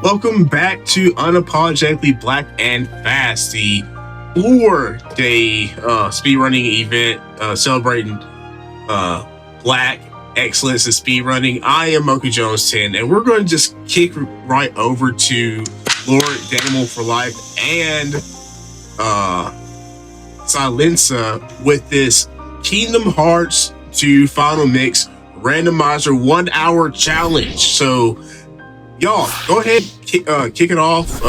Welcome back to Unapologetically Black and Fast, the 4-day speedrunning event celebrating Black excellence in speedrunning. I am Mocha Jones 10, and we're going to just kick right over to Lord danimalforlife and SyiLenSa with this Kingdom Hearts 2 Final Mix randomizer 1 hour challenge. So y'all go ahead, kick it off,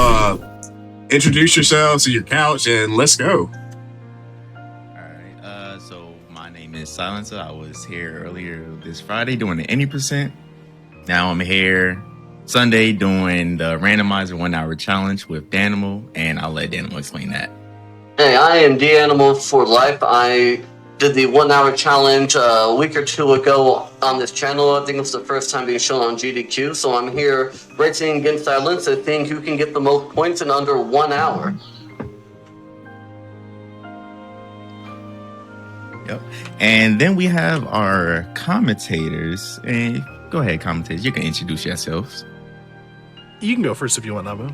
introduce yourselves to your couch, and let's go. Alright, so my name is SyiLenSa. I was here earlier this Friday doing the 80%. Now I'm here Sunday doing the randomizer 1 hour challenge with Danimal, and I'll let Danimal explain that. Hey, I am danimalforlife. I did the 1 hour challenge a week or two ago on this channel. I think it's the first time being shown on GDQ. So I'm here racing against SyiLenSa, seeing who can get the most points in under 1 hour. Yep. And then we have our commentators. And go ahead, commentators. You can introduce yourselves. You can go first if you want, Namu.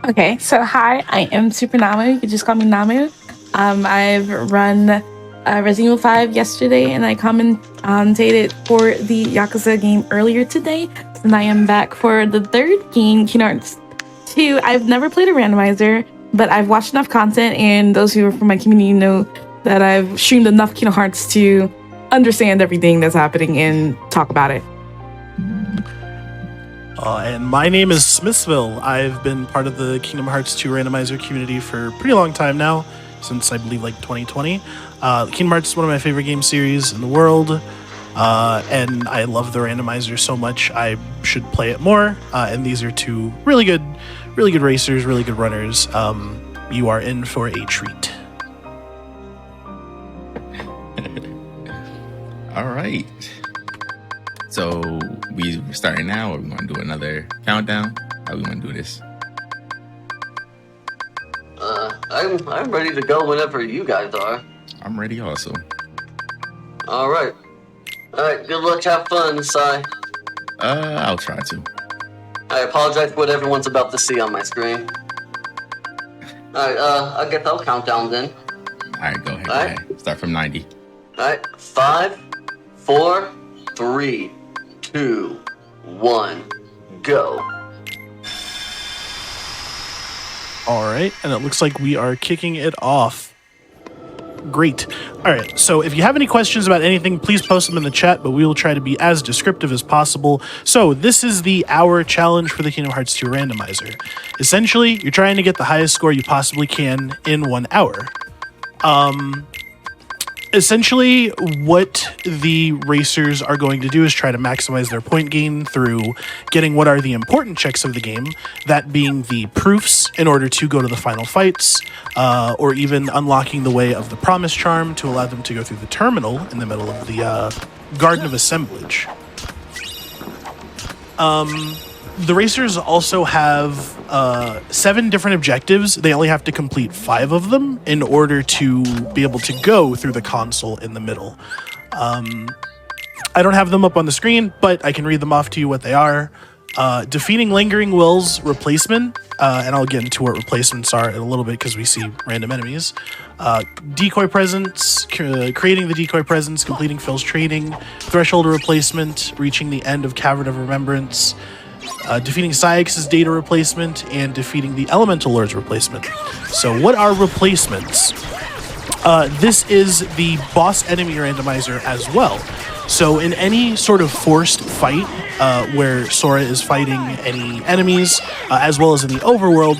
Okay, so hi, I am supernamu. You can just call me Namu. I've run Resident Evil 5 yesterday, and I commentated for the Yakuza game earlier today. And I am back for the third game, Kingdom Hearts 2. I've never played a randomizer, but I've watched enough content, and those who are from my community know that I've streamed enough Kingdom Hearts to understand everything that's happening and talk about it. And my name is Smithsville. I've been part of the Kingdom Hearts 2 randomizer community for a pretty long time now, since I believe like 2020. Kingdom Hearts is one of my favorite game series in the world, and I love the randomizer so much I should play it more. And these are two really good racers, really good runners. You are in for a treat. All right. So we're starting now, or we want to do another countdown? How we want to do this? I'm ready to go whenever you guys are. I'm ready also. All right, good luck, have fun, Sai. I'll try to. I apologize for what everyone's about to see on my screen. Alright, I guess I'll count down then. Alright, go ahead. Start from 90. Alright, 5, 4, 3, 2, 1, go. All right, and it looks like we are kicking it off. Great. All right, so if you have any questions about anything, please post them in the chat, but we will try to be as descriptive as possible. So this is the hour challenge for the Kingdom Hearts 2 randomizer. Essentially, you're trying to get the highest score you possibly can in 1 hour. Essentially, what the racers are going to do is try to maximize their point gain through getting what are the important checks of the game, that being the proofs in order to go to the final fights, or even unlocking the way of the promise charm to allow them to go through the terminal in the middle of the Garden of Assemblage. The racers also have 7 different objectives. They only have to complete 5 of them in order to be able to go through the console in the middle. I don't have them up on the screen, but I can read them off to you what they are. Defeating Lingering Will's replacement, and I'll get into what replacements are in a little bit because we see random enemies. Decoy presence, creating the decoy presence, completing Phil's training, threshold replacement, reaching the end of Cavern of Remembrance, defeating Syx's data replacement, and defeating the Elemental Lord's replacement. So what are replacements? This is the boss enemy randomizer as well. So in any sort of forced fight where Sora is fighting any enemies, as well as in the overworld,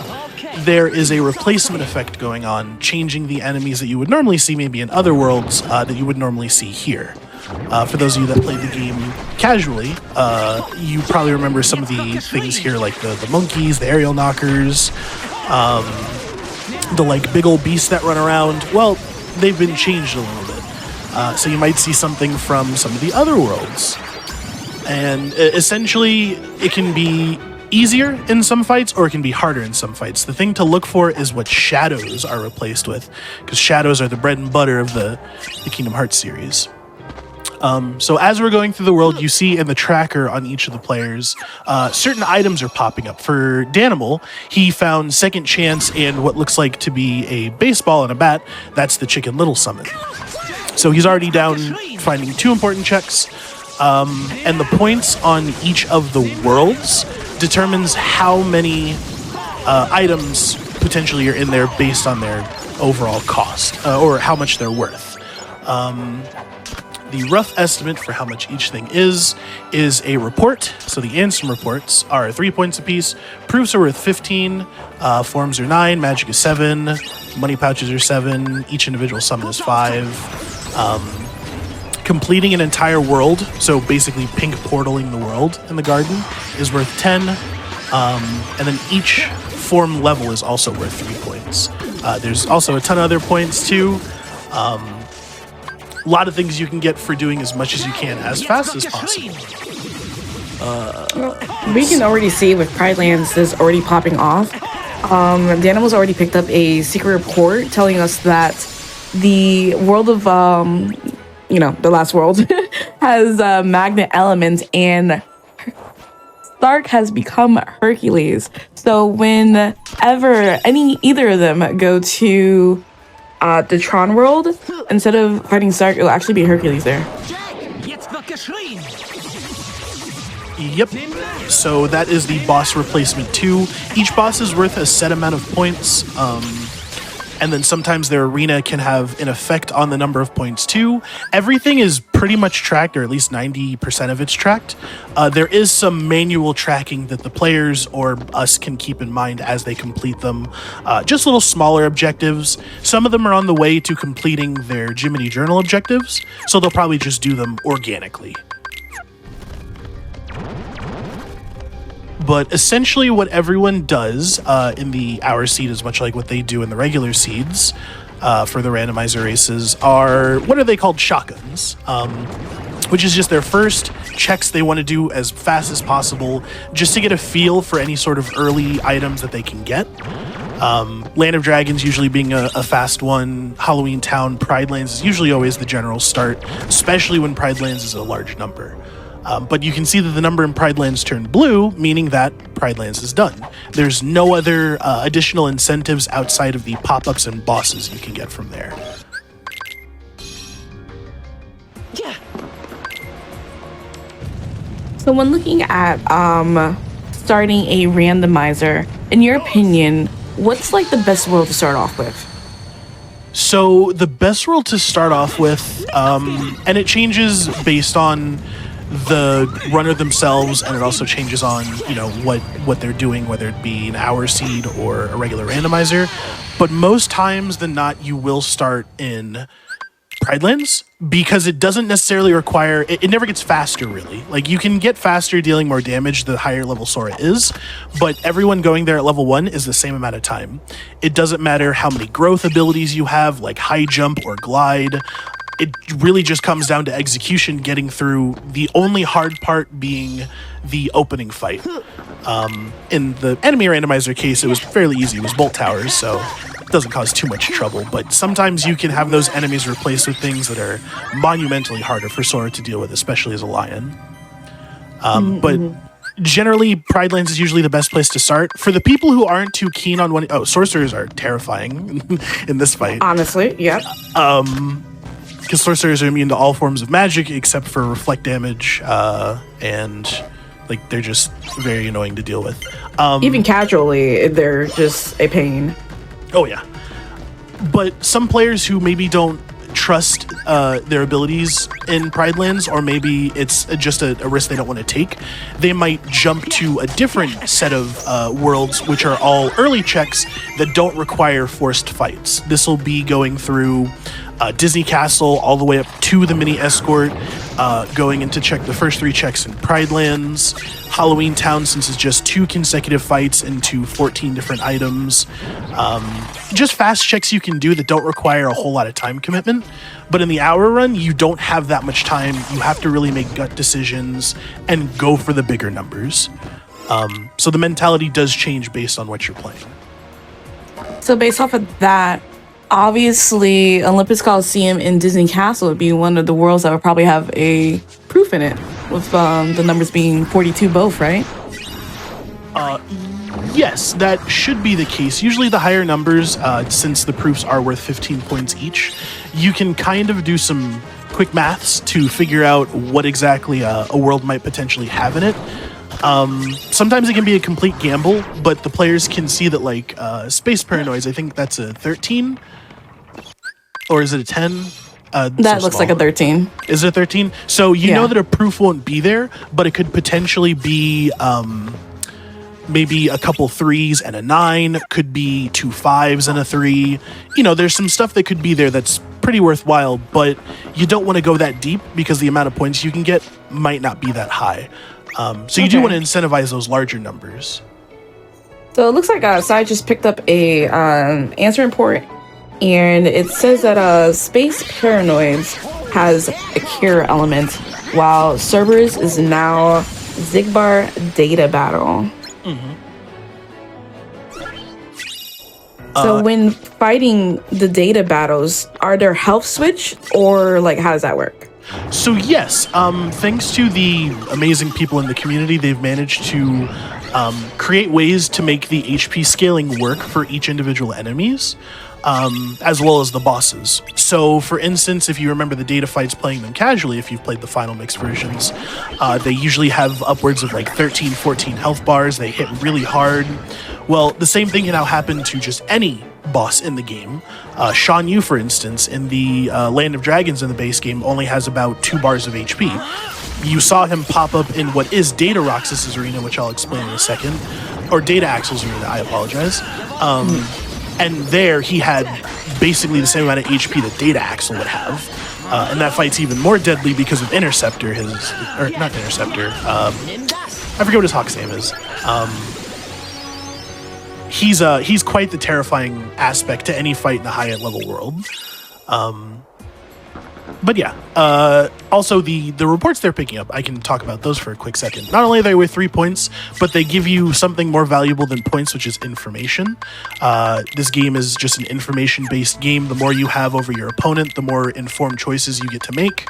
there is a replacement effect going on, changing the enemies that you would normally see maybe in other worlds that you would normally see here. For those of you that played the game casually, you probably remember some of the things here, like the monkeys, the aerial knockers, the like big old beasts that run around. Well, they've been changed a little bit. So you might see something from some of the other worlds. And essentially, it can be easier in some fights, or it can be harder in some fights. The thing to look for is what shadows are replaced with, because shadows are the bread and butter of the Kingdom Hearts series. So as we're going through the world, you see in the tracker on each of the players, certain items are popping up. For Danimal, he found Second Chance and what looks like to be a baseball and a bat. That's the Chicken Little summon. So he's already down finding 2 important checks. And the points on each of the worlds determines how many items potentially are in there based on their overall cost, or how much they're worth. The rough estimate for how much each thing is a report. So the Ansem reports are 3 points apiece. Proofs are worth 15. Forms are 9. Magic is 7. Money pouches are 7. Each individual summon is 5. Completing an entire world, so basically pink portaling the world in the garden, is worth 10. And then each form level is also worth 3 points. There's also a ton of other points too. A lot of things you can get for doing as much as you can as fast as possible. We can already see with Pride Lands is already popping off. Danimal's already picked up a secret report telling us that the world of, the last world has magnet elements, and Stark has become Hercules. So whenever either of them go to the Tron world, instead of fighting Stark, it'll actually be Hercules there. Yep. So that is the boss replacement 2. Each boss is worth a set amount of points. And then sometimes their arena can have an effect on the number of points too. Everything is pretty much tracked, or at least 90% of it's tracked. There is some manual tracking that the players or us can keep in mind as they complete them. Just little smaller objectives. Some of them are on the way to completing their Jiminy Journal objectives, so they'll probably just do them organically. But essentially what everyone does in the hour seed is much like what they do in the regular seeds for the randomizer races are, what are they called? Shotguns, which is just their first checks they want to do as fast as possible just to get a feel for any sort of early items that they can get. Land of Dragons usually being a fast one. Halloween Town, Pride Lands is usually always the general start, especially when Pride Lands is a large number. But you can see that the number in Pride Lands turned blue, meaning that Pride Lands is done. There's no other additional incentives outside of the pop-ups and bosses you can get from there. Yeah. So when looking at starting a randomizer, in your opinion, what's like the best world to start off with? So the best world to start off with, and it changes based on the runner themselves, and it also changes on what they're doing, whether it be an hour seed or a regular randomizer. But most times than not, you will start in Pride Lands because it doesn't necessarily require it never gets faster really. Like you can get faster dealing more damage the higher level Sora is, but everyone going there at level 1 is the same amount of time. It doesn't matter how many growth abilities you have, like high jump or glide. It really just comes down to execution, getting through, the only hard part being the opening fight. In the enemy randomizer case, it was fairly easy. It was bolt towers, so it doesn't cause too much trouble. But sometimes you can have those enemies replaced with things that are monumentally harder for Sora to deal with, especially as a lion. But generally, Pride Lands is usually the best place to start. For the people who aren't too keen on sorcerers are terrifying in this fight. Honestly, yeah. Because sorcerers are immune to all forms of magic except for reflect damage, and they're just very annoying to deal with. Even casually, they're just a pain. Oh yeah. But some players who maybe don't trust their abilities in Pride Lands, or maybe it's just a risk they don't want to take, they might jump to a different set of worlds, which are all early checks that don't require forced fights. This will be going through Disney Castle all the way up to the mini escort, going in to check the first 3 checks in Pride Lands. Halloween Town, since it's just 2 consecutive fights into 14 different items. Just fast checks you can do that don't require a whole lot of time commitment. But in the hour run, you don't have that much time. You have to really make gut decisions and go for the bigger numbers. So the mentality does change based on what you're playing. So based off of that, Obviously, Olympus Coliseum and Disney Castle would be one of the worlds that would probably have a proof in it, with the numbers being 42 both, right? Yes, that should be the case. Usually the higher numbers, since the proofs are worth 15 points each, you can kind of do some quick maths to figure out what exactly a world might potentially have in it. Sometimes it can be a complete gamble, but the players can see that, like, Space Paranoids, I think that's a 13? Or is it a 10? That looks like a 13. Is it a 13? So you know that a proof won't be there, but it could potentially be maybe a couple 3s and a 9, could be 2 5s and a 3. You know, there's some stuff that could be there that's pretty worthwhile, but you don't want to go that deep because the amount of points you can get might not be that high. So you do want to incentivize those larger numbers. So it looks like Sai just picked up a answer report, and it says that Space Paranoids has a cure element, while Cerberus is now Zigbar Data Battle. So when fighting the data battles, are there health switch, or like how does that work? So yes, thanks to the amazing people in the community, they've managed to create ways to make the HP scaling work for each individual enemies, as well as the bosses. So for instance, if you remember the data fights playing them casually, if you've played the final mix versions, they usually have upwards of like 13, 14 health bars. They hit really hard. Well, the same thing can now happen to just any boss in the game. Shan Yu, for instance, in the Land of Dragons in the base game, only has about 2 bars of HP. You saw him pop up in what is Data Roxas's arena, which I'll explain in a second, or Data Axel's arena, I apologize. And there he had basically the same amount of HP that Data Axel would have. And that fight's even more deadly because of Interceptor, not Interceptor, I forget what his Hawk's name is. He's quite the terrifying aspect to any fight in the high level world. But yeah, also the reports they're picking up, I can talk about those for a quick second. Not only are they worth 3 points, but they give you something more valuable than points, which is information. This game is just an information-based game. The more you have over your opponent, the more informed choices you get to make.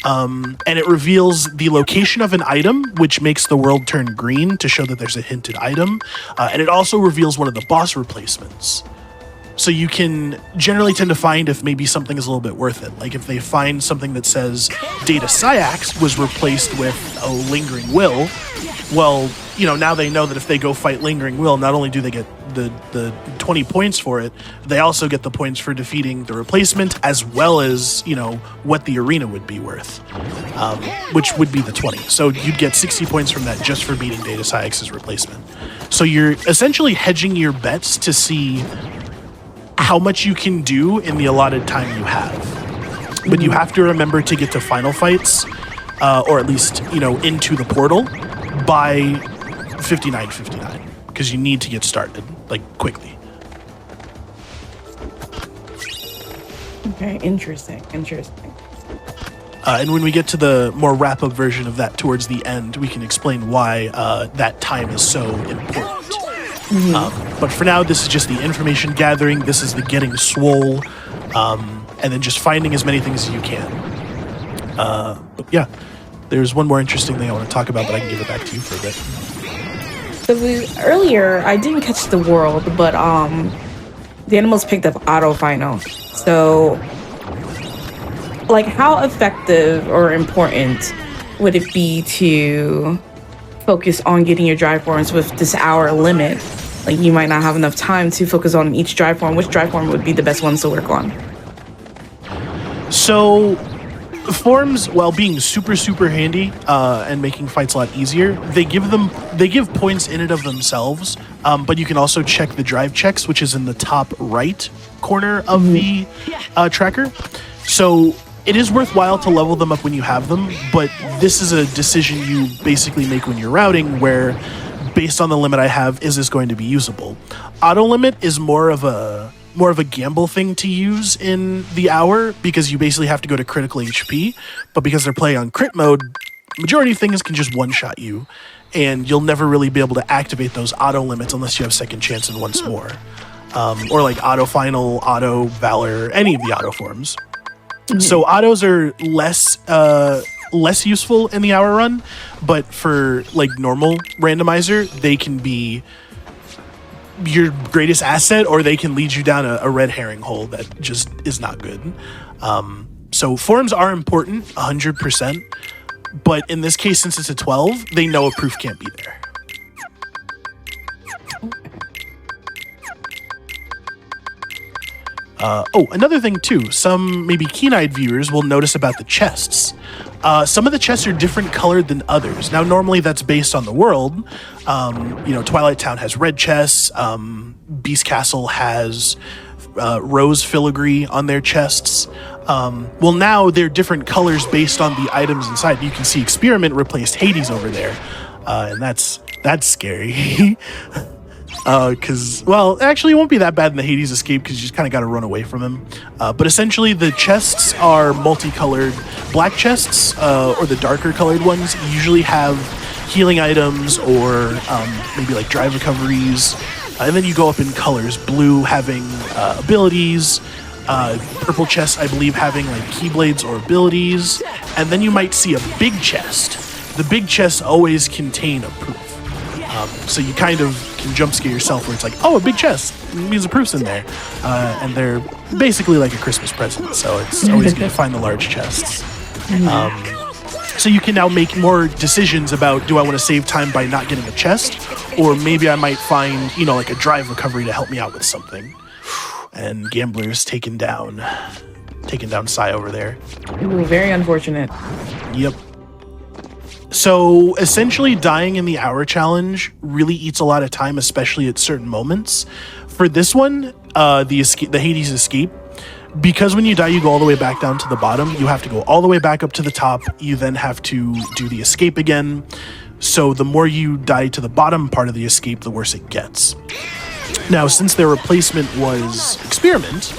And it reveals the location of an item, which makes the world turn green to show that there's a hinted item. And it also reveals one of the boss replacements. So you can generally tend to find if maybe something is a little bit worth it. Like if they find something that says Data Syax was replaced with a Lingering Will, well, you know, now they know that if they go fight Lingering Will, not only do they get the 20 points for it, they also get the points for defeating the replacement, as well as, you know, what the arena would be worth, which would be the 20. So you'd get 60 points from that just for beating Data Syax's replacement. So you're essentially hedging your bets to see how much you can do in the allotted time you have. But you have to remember to get to final fights, or at least, you know, into the portal by 59:59, because you need to get started, like, quickly. Okay, interesting. And when we get to the more wrap-up version of that towards the end, we can explain why that time is so important. But for now, this is just the information gathering. This is the getting swole, and then just finding as many things as you can. But yeah, there's one more interesting thing I want to talk about, but I can give it back to you for a bit. So earlier, I didn't catch the world, but the animals picked up auto final. So, like, how effective or important would it be to focus on getting your drive forms with this hour limit? Like, you might not have enough time to focus on each drive form. Which drive form would be the best ones to work on? So, forms, while being super, super handy and making fights a lot easier, they give points in and of themselves, but you can also check the drive checks, which is in the top right corner of the tracker. So it is worthwhile to level them up when you have them, but this is a decision you basically make when you're routing, where based on the limit I have, is this going to be usable? Auto limit is more of a gamble thing to use in the hour, because you basically have to go to critical HP, but because they're playing on crit mode, majority of things can just one-shot you, and you'll never really be able to activate those auto limits unless you have second chance and once more. or like auto final, auto valor, any of the auto forms. So autos are less useful in the hour run, but for like normal randomizer, they can be your greatest asset, or they can lead you down a red herring hole that just is not good. So forms are important, 100%, but in this case, since it's a 12, they know a proof can't be there. Another thing too, some maybe keen-eyed viewers will notice about the chests. Some of the chests are different colored than others. Now, normally that's based on the world. Twilight Town has red chests. Beast Castle has rose filigree on their chests. Well, now they're different colors based on the items inside. You can see Experiment replaced Hades over there, and that's scary. Because, actually it won't be that bad in the Hades escape because you just kind of got to run away from him. But essentially the chests are multicolored. Black chests, or the darker colored ones, usually have healing items or maybe like drive recoveries. And then you go up in colors. Blue having abilities. Purple chests, I believe, having like keyblades or abilities. And then you might see a big chest. The big chests always contain a proof. So you kind of can jump scare yourself where it's like, oh, a big chest, means the proof's in there. And they're basically like a Christmas present, so it's always good to find the large chests. So you can now make more decisions about, do I want to save time by not getting a chest? Or maybe I might find, like a drive recovery to help me out with something. And Gambler's taking down Psy over there. Ooh, very unfortunate. Yep. So essentially dying in the hour challenge really eats a lot of time, especially at certain moments. For this one, the Hades escape, because when you die, you go all the way back down to the bottom. You have to go all the way back up to the top. You then have to do the escape again. So the more you die to the bottom part of the escape, the worse it gets. Now, since their replacement was Experiment,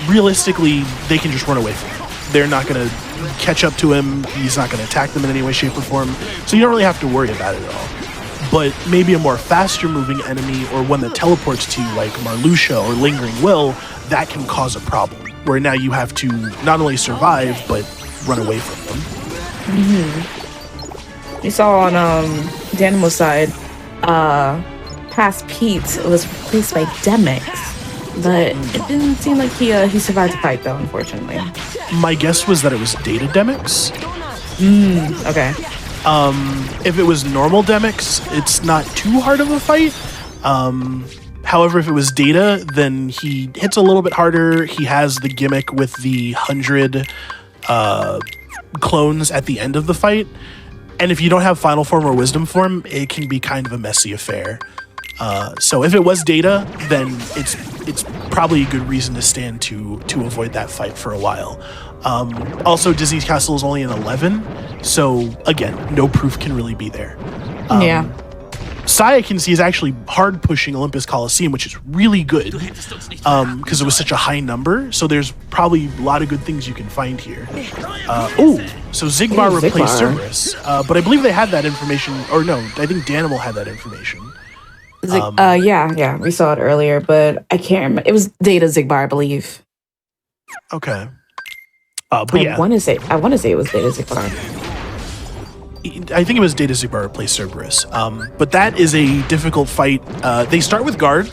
realistically, they can just run away from him. They're not going to catch up to him. He's not going to attack them in any way, shape, or form. So you don't really have to worry about it at all. But maybe a more faster moving enemy, or one that teleports to you, like Marluxia or Lingering Will, that can cause a problem. Where now you have to not only survive, but run away from them. Mm-hmm. You saw on Danimal's side, past Pete was replaced by Demix. But it didn't seem like he survived the fight, though, unfortunately. My guess was that it was Data Demix. Okay. If it was normal Demix, it's not too hard of a fight. However, if it was Data, then he hits a little bit harder. He has the gimmick with the 100 clones at the end of the fight. And if you don't have Final Form or Wisdom Form, it can be kind of a messy affair. So if it was Data, then it's probably a good reason to stand to avoid that fight for a while. Also, Disease Castle is only an 11, so again, no proof can really be there. Yeah. Psy, I can see, is actually hard pushing Olympus Coliseum, which is really good because it was such a high number. So there's probably a lot of good things you can find here. So Zigbar replaced Cerberus, but I believe they had that information, or no, I think Danimal had that information. Yeah, we saw it earlier, but I can't remember. It was Data Zigbar, I believe. Okay. I want to say it was Data Zigbar. I think it was Data Zigbar replaced Cerberus. But that is a difficult fight. They start with Guard,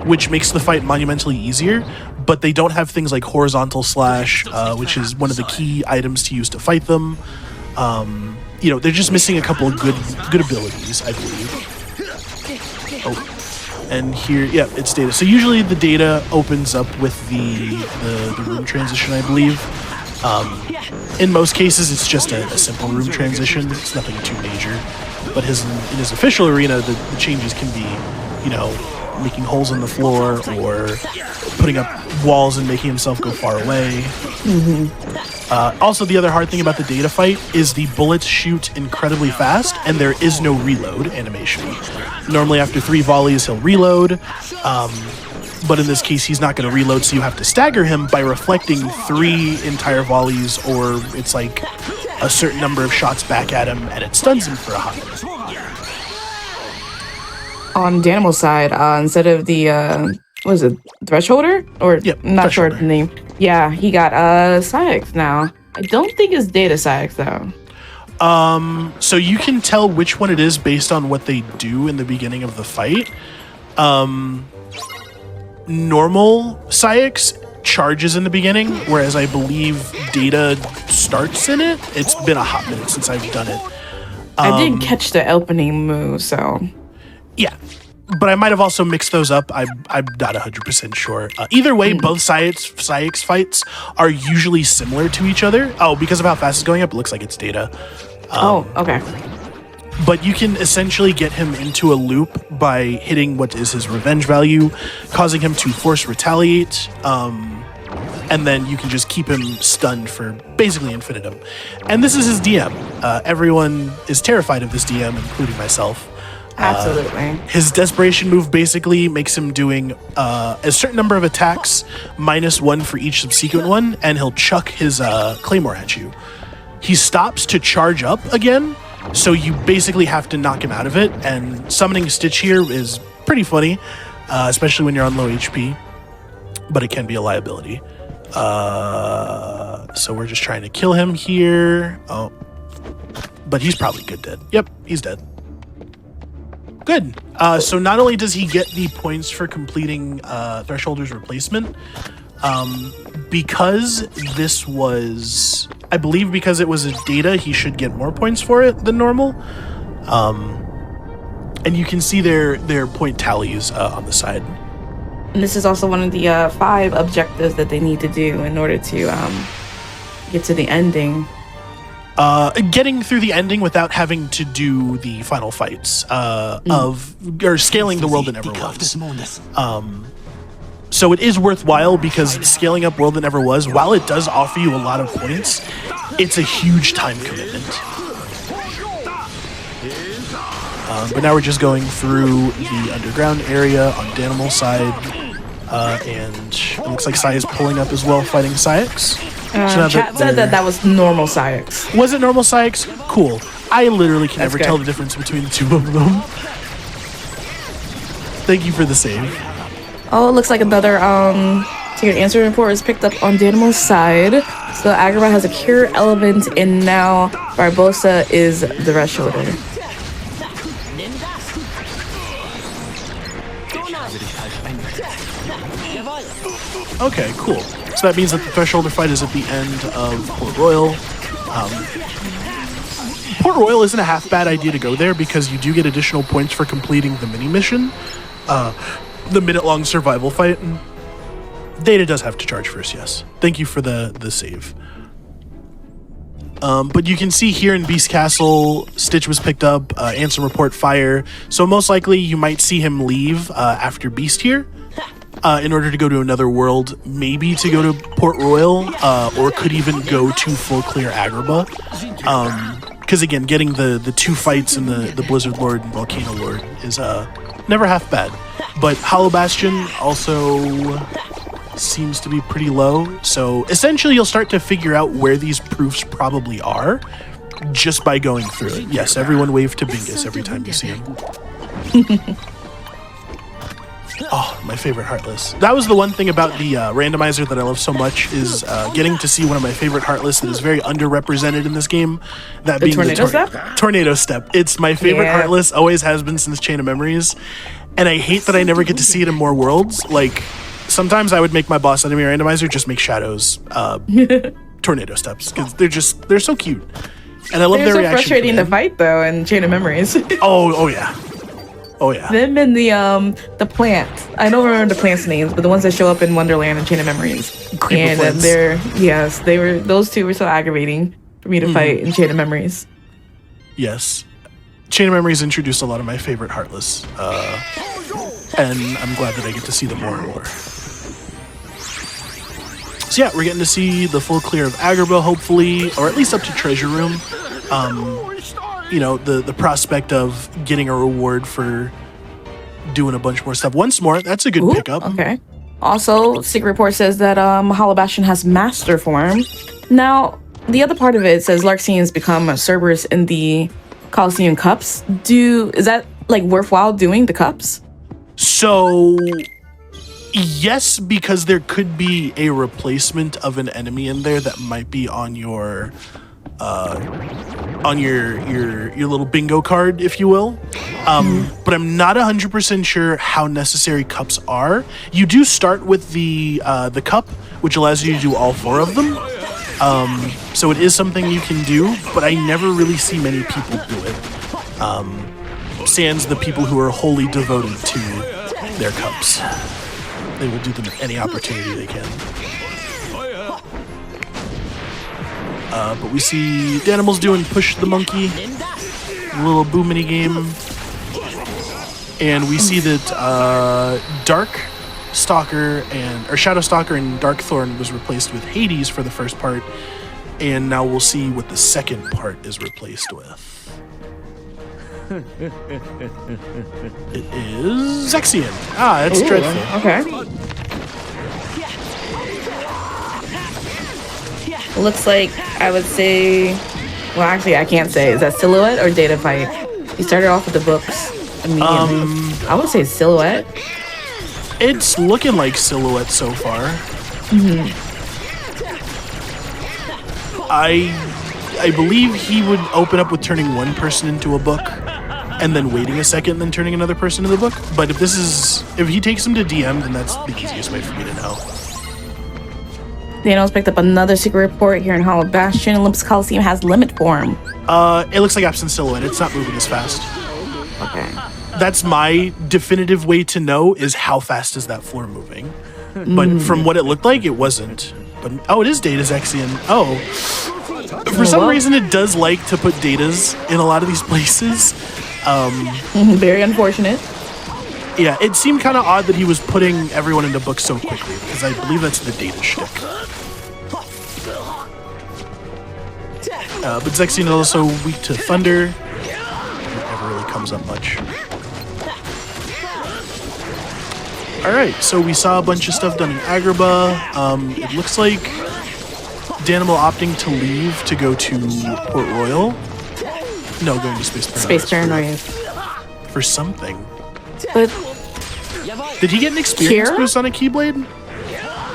which makes the fight monumentally easier, but they don't have things like Horizontal Slash, which is one of the key items to use to fight them. They're just missing a couple of good abilities, I believe. And here, it's Data. So usually the Data opens up with the room transition, I believe. In most cases, it's just a simple room transition. It's nothing too major. But in his official arena, the changes can be, making holes in the floor or putting up walls and making himself go far away. Mm-hmm. Also, the other hard thing about the Data fight is the bullets shoot incredibly fast, and there is no reload animation. Normally, after 3 volleys, he'll reload. But in this case, he's not going to reload, so you have to stagger him by reflecting 3 entire volleys, or it's like a certain number of shots back at him, and it stuns him for a hot minute. on Danimal's side, instead of the what is it, Thresholder? Or Yep, I'm not sure Thresholder. the name. Yeah, he got SyiLenSa now. I don't think it's data SyiLenSa though. So you can tell which one it is based on what they do in the beginning of the fight. Normal SyiLenSa charges in the beginning, whereas I believe data starts in it. It's been a hot minute since I've done it. I didn't catch the opening move, so Yeah, but I might have also mixed those up. I'm not 100% sure. Either way, both SyiLenSa fights are usually similar to each other. Oh, because of how fast it's going up, it looks like it's data. okay. But you can essentially get him into a loop by hitting what is his revenge value, causing him to force retaliate, and then you can just keep him stunned for basically infinitum. And this is his DM. Everyone is terrified of this DM, including myself. Absolutely. His desperation move basically makes him doing a certain number of attacks, -1 for each subsequent one, and he'll chuck his claymore at you. He stops to charge up again, so you basically have to knock him out of it, and summoning Stitch here is pretty funny, especially when you're on low HP, but it can be a liability. So we're just trying to kill him here. Oh, but he's probably good dead. Yep, he's dead. Good. So not only does he get the points for completing Thresholder's replacement, because this was, I believe because it was a data, he should get more points for it than normal. And you can see their point tallies on the side. And this is also one of the 5 objectives that they need to do in order to get to the ending. Getting through the ending without having to do the final fights or scaling the world that never was. So it is worthwhile because scaling up World That Never Was, while it does offer you a lot of points, it's a huge time commitment. But now we're just going through the underground area on Danimal's side, and it looks like Sai is pulling up as well, fighting SyiLenSa. Chat said that was normal SyiLenSa. Was it normal SyiLenSa? Cool. I literally can never good. tell the difference between the two of them. Thank you for the save. Oh, it looks like another secret answer report is picked up on Danimal's side. So Agrabah has a cure element, and now Barbosa is the Thresholder. Okay, cool. So that means that the Thresholder fight is at the end of Port Royal. Port Royal isn't a half bad idea to go there because you do get additional points for completing the mini mission, the minute-long survival fight. And data does have to charge first, yes. Thank you for the save. But you can see here in Beast Castle, Stitch was picked up, Ansem report fire. So most likely you might see him leave after Beast here. In order to go to another world, maybe to go to Port Royal, or could even go to full clear Agrabah. Because again, getting the 2 fights in the Blizzard Lord and Volcano Lord is never half bad. But Hollow Bastion also seems to be pretty low. So essentially you'll start to figure out where these proofs probably are just by going through it. Yes, everyone wave to Bingus every time you see him. Oh, my favorite Heartless. That was the one thing about the randomizer that I love so much is getting to see one of my favorite Heartless that is very underrepresented in this game. That being Tornado the Step? Tornado Step. It's my favorite Heartless, always has been since Chain of Memories. And I hate that I never get to see it in more worlds. Like, sometimes I would make my boss enemy randomizer just make Shadows Tornado Steps because they're so cute. And I love their so reaction. Frustrating to fight though in Chain of Memories. Oh yeah. Oh yeah. Them and the plant. I don't remember the plants' names, but the ones that show up in Wonderland and Chain of Memories. Creeper plants. Those 2 were so aggravating for me to fight in Chain of Memories. Yes. Chain of Memories introduced a lot of my favorite Heartless. And I'm glad that I get to see them more and more. So yeah, we're getting to see the full clear of Agrabah, hopefully, or at least up to Treasure Room. You know, the prospect of getting a reward for doing a bunch more stuff. Once more, that's a good pickup. Okay. Also, Secret Report says that Hollow Bastion has Master Form. Now, the other part of it says Larxians become Cerberus in the Coliseum Cups. Is that like worthwhile doing the cups? So yes, because there could be a replacement of an enemy in there that might be on your little bingo card, if you will. But I'm not 100% sure how necessary cups are. You do start with the cup, which allows you to do all 4 of them. So it is something you can do, but I never really see many people do it. Sans the people who are wholly devoted to their cups. They will do them at any opportunity they can. But we see Danimals doing Push the Monkey, a little boo mini game. And we see that Shadow Stalker and Darkthorn was replaced with Hades for the first part. And now we'll see what the second part is replaced with. It is Zexion. That's dreadful. Okay. Looks like I would say, well, actually, I can't say. Is that Silhouette or Data Fight? You started off with the books immediately. I would say Silhouette. It's looking like Silhouette so far. I believe he would open up with turning one person into a book and then waiting a second and then turning another person into the book. But if he takes him to DM, then that's the easiest way for me to know. Daniel's picked up another secret report here in Hollow Bastion. Olympus Coliseum has limit form. It looks like absent Silhouette. It's not moving as fast. Okay. That's my definitive way to know is how fast is that floor moving. But from what it looked like, it wasn't. But it is Data Zexion. For some reason, it does like to put datas in a lot of these places. Very unfortunate. Yeah, it seemed kind of odd that he was putting everyone into books so quickly, because I believe that's the data shtick. But Zexion is also weak to thunder. It never really comes up much. Alright, so we saw a bunch of stuff done in Agrabah. It looks like Danimal opting to leave to go to Port Royal. No, going to Space Paranoia. Space Paranoia. For something. But did he get an experience Kira? boost on a Keyblade?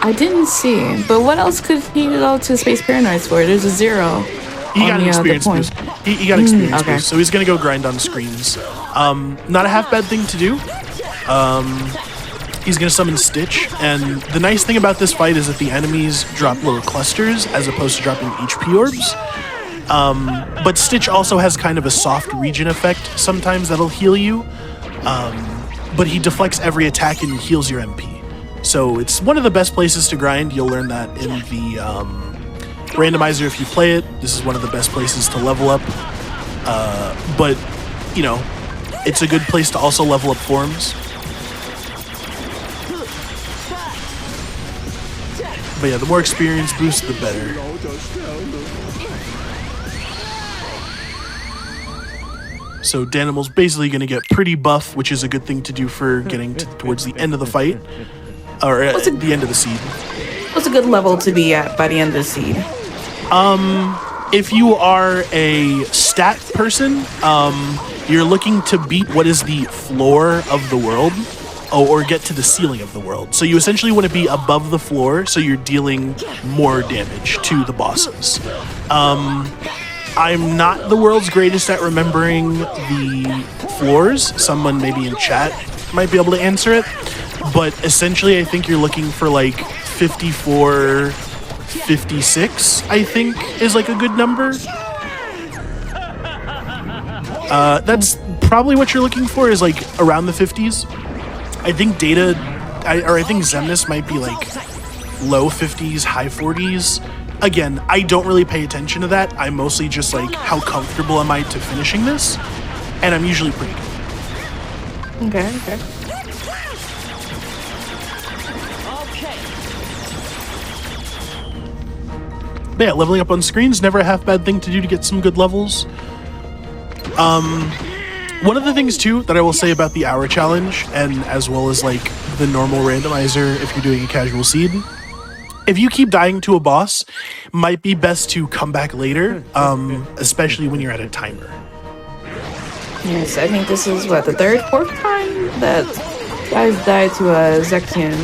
I didn't see. But what else could he go to Space Paranoids for? There's a 0. He got an experience boost. He got experience okay. boost, so he's gonna go grind on screens. Not a half bad thing to do. He's gonna summon Stitch, and the nice thing about this fight is that the enemies drop little clusters as opposed to dropping HP orbs. But Stitch also has kind of a soft regen effect sometimes that'll heal you. But he deflects every attack and heals your MP. So it's one of the best places to grind. You'll learn that in the randomizer if you play it. This is one of the best places to level up. But, it's a good place to also level up forms. But yeah, the more experience boost, the better. So Danimal's basically going to get pretty buff, which is a good thing to do for getting towards the end of the fight. Or at the end of the seed. What's a good level to be at by the end of the seed? If you are a stat person, you're looking to beat what is the floor of the world. Or get to the ceiling of the world. So you essentially want to be above the floor, so you're dealing more damage to the bosses. I'm not the world's greatest at remembering the floors. Someone maybe in chat might be able to answer it. But essentially, I think you're looking for like 54, 56, I think is like a good number. That's probably what you're looking for, is like around the 50s. I think I think Xemnas might be like low 50s, high 40s. Again, I don't really pay attention to that. I'm mostly just like, how comfortable am I to finishing this? And I'm usually pretty good. Okay. But yeah, leveling up on screens, never a half bad thing to do to get some good levels. One of the things too that I will say about the hour challenge, and as well as like the normal randomizer if you're doing a casual seed, if you keep dying to a boss, might be best to come back later, especially when you're at a timer. Yes, I think this is what, the third, fourth time that guys died to a Zexian.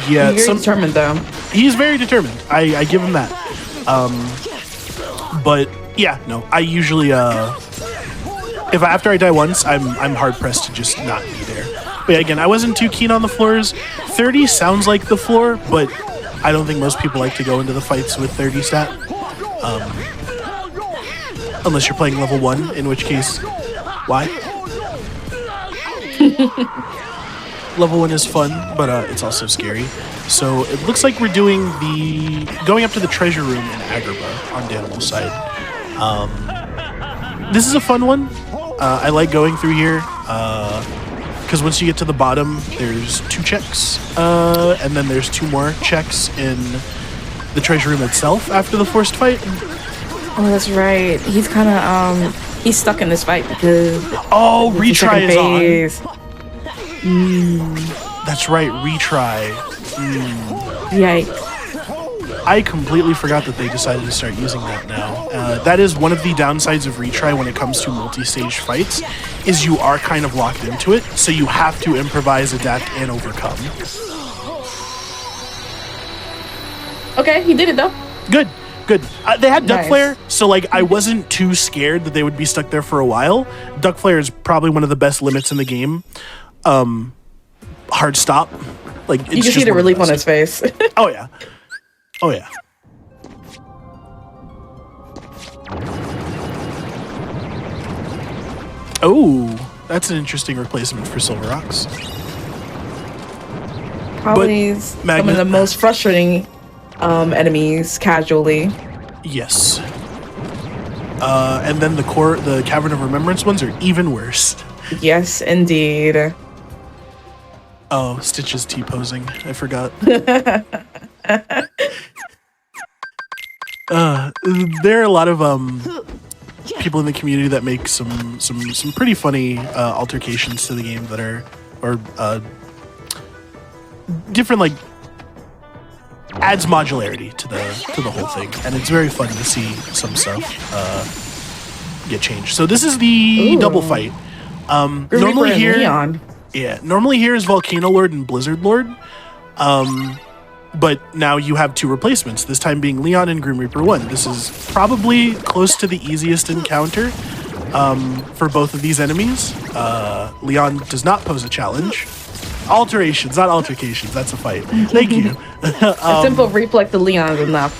Yeah, You're determined though. He's very determined. I give him that. But yeah, no, I usually after I die once, I'm hard pressed to just not be there. But yeah, again, I wasn't too keen on the floors. 30 sounds like the floor, but I don't think most people like to go into the fights with 30 stat. Unless you're playing level 1, in which case, why? Level 1 is fun, but it's also scary. So it looks like we're doing going up to the treasure room in Agrabah on Danimal's side. This is a fun one. I like going through here because once you get to the bottom, there's 2 checks, and then there's 2 more checks in the treasure room itself after the forced fight. Oh, that's right. He's kind of he's stuck in this fight because retry is on. That's right, retry. Yikes. I completely forgot that they decided to start using that now. That is one of the downsides of retry when it comes to multi-stage fights, is you are kind of locked into it, so you have to improvise, adapt, and overcome. Okay, he did it though. Good. They had Duck Nice. Flare, so like I wasn't too scared that they would be stuck there for a while. Duck Flare is probably one of the best limits in the game. Hard stop. Like it's You can see the one of relief on best. his face. Oh yeah. Oh, that's an interesting replacement for Silver Rocks. Probably some Magna- of the most frustrating enemies casually. Yes. And then the Cavern of Remembrance ones are even worse. Yes, indeed. Oh, Stitch is T-posing. I forgot. There are a lot of people in the community that make some pretty funny altercations to the game that are different, like adds modularity to the whole thing, and it's very fun to see some stuff get changed. So this is the double fight. Normally here, Leon. yeah, normally here is Volcano Lord and Blizzard Lord. But now you have 2 replacements, this time being Leon and Grim Reaper 1. This is probably close to the easiest encounter for both of these enemies. Leon does not pose a challenge. Alterations, not altercations, that's a fight. Thank you. A simple reflect to Leon is enough.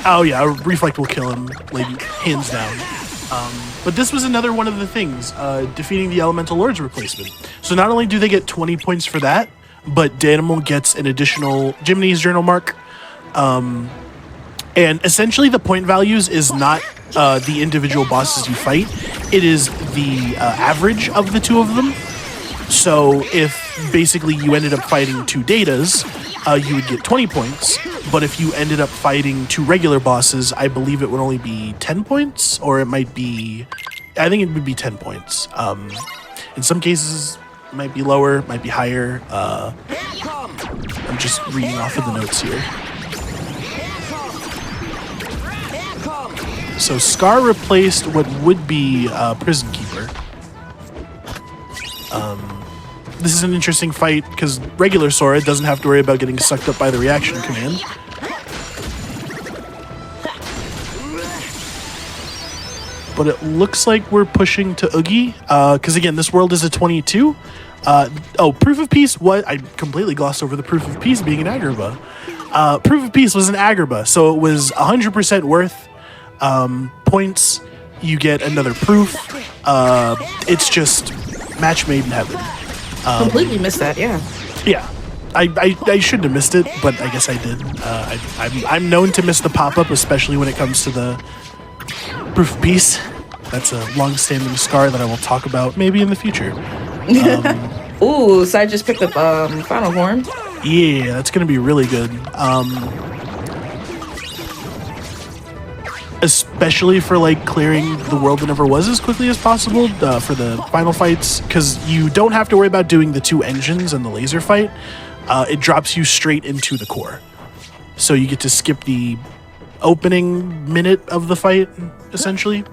Oh yeah, a reflect will kill him, like, hands down. But this was another one of the things, defeating the Elemental Lord's replacement. So not only do they get 20 points for that, but Danimal gets an additional Jiminy's Journal mark. And essentially the point values is not the individual bosses you fight, it is the average of the 2 of them. So if basically you ended up fighting 2 Datas, you would get 20 points. But if you ended up fighting 2 regular bosses, I believe it would only be 10 points, or it might be, I think it would be 10 points. In some cases, it might be lower, might be higher. I'm just reading off of the notes here. So Scar replaced what would be Prison Keeper. This is an interesting fight because regular Sora doesn't have to worry about getting sucked up by the reaction command. But it looks like we're pushing to Oogie because again, this world is a 22. Proof of Peace. What I completely glossed over the Proof of Peace being an Agrabah. Proof of Peace was an Agrabah, so it was 100% worth points. You get another proof. It's just match made in heaven. Completely missed that, yeah. Yeah, I shouldn't have missed it, but I guess I did. I'm known to miss the pop-up, especially when it comes to the Proof of Peace. That's a long-standing scar that I will talk about maybe in the future. Ooh, so I just picked up Final Form. Yeah, that's gonna be really good. Especially for like clearing the world that never was as quickly as possible for the final fights, because you don't have to worry about doing the 2 engines and the laser fight. It drops you straight into the core, so you get to skip the opening minute of the fight essentially.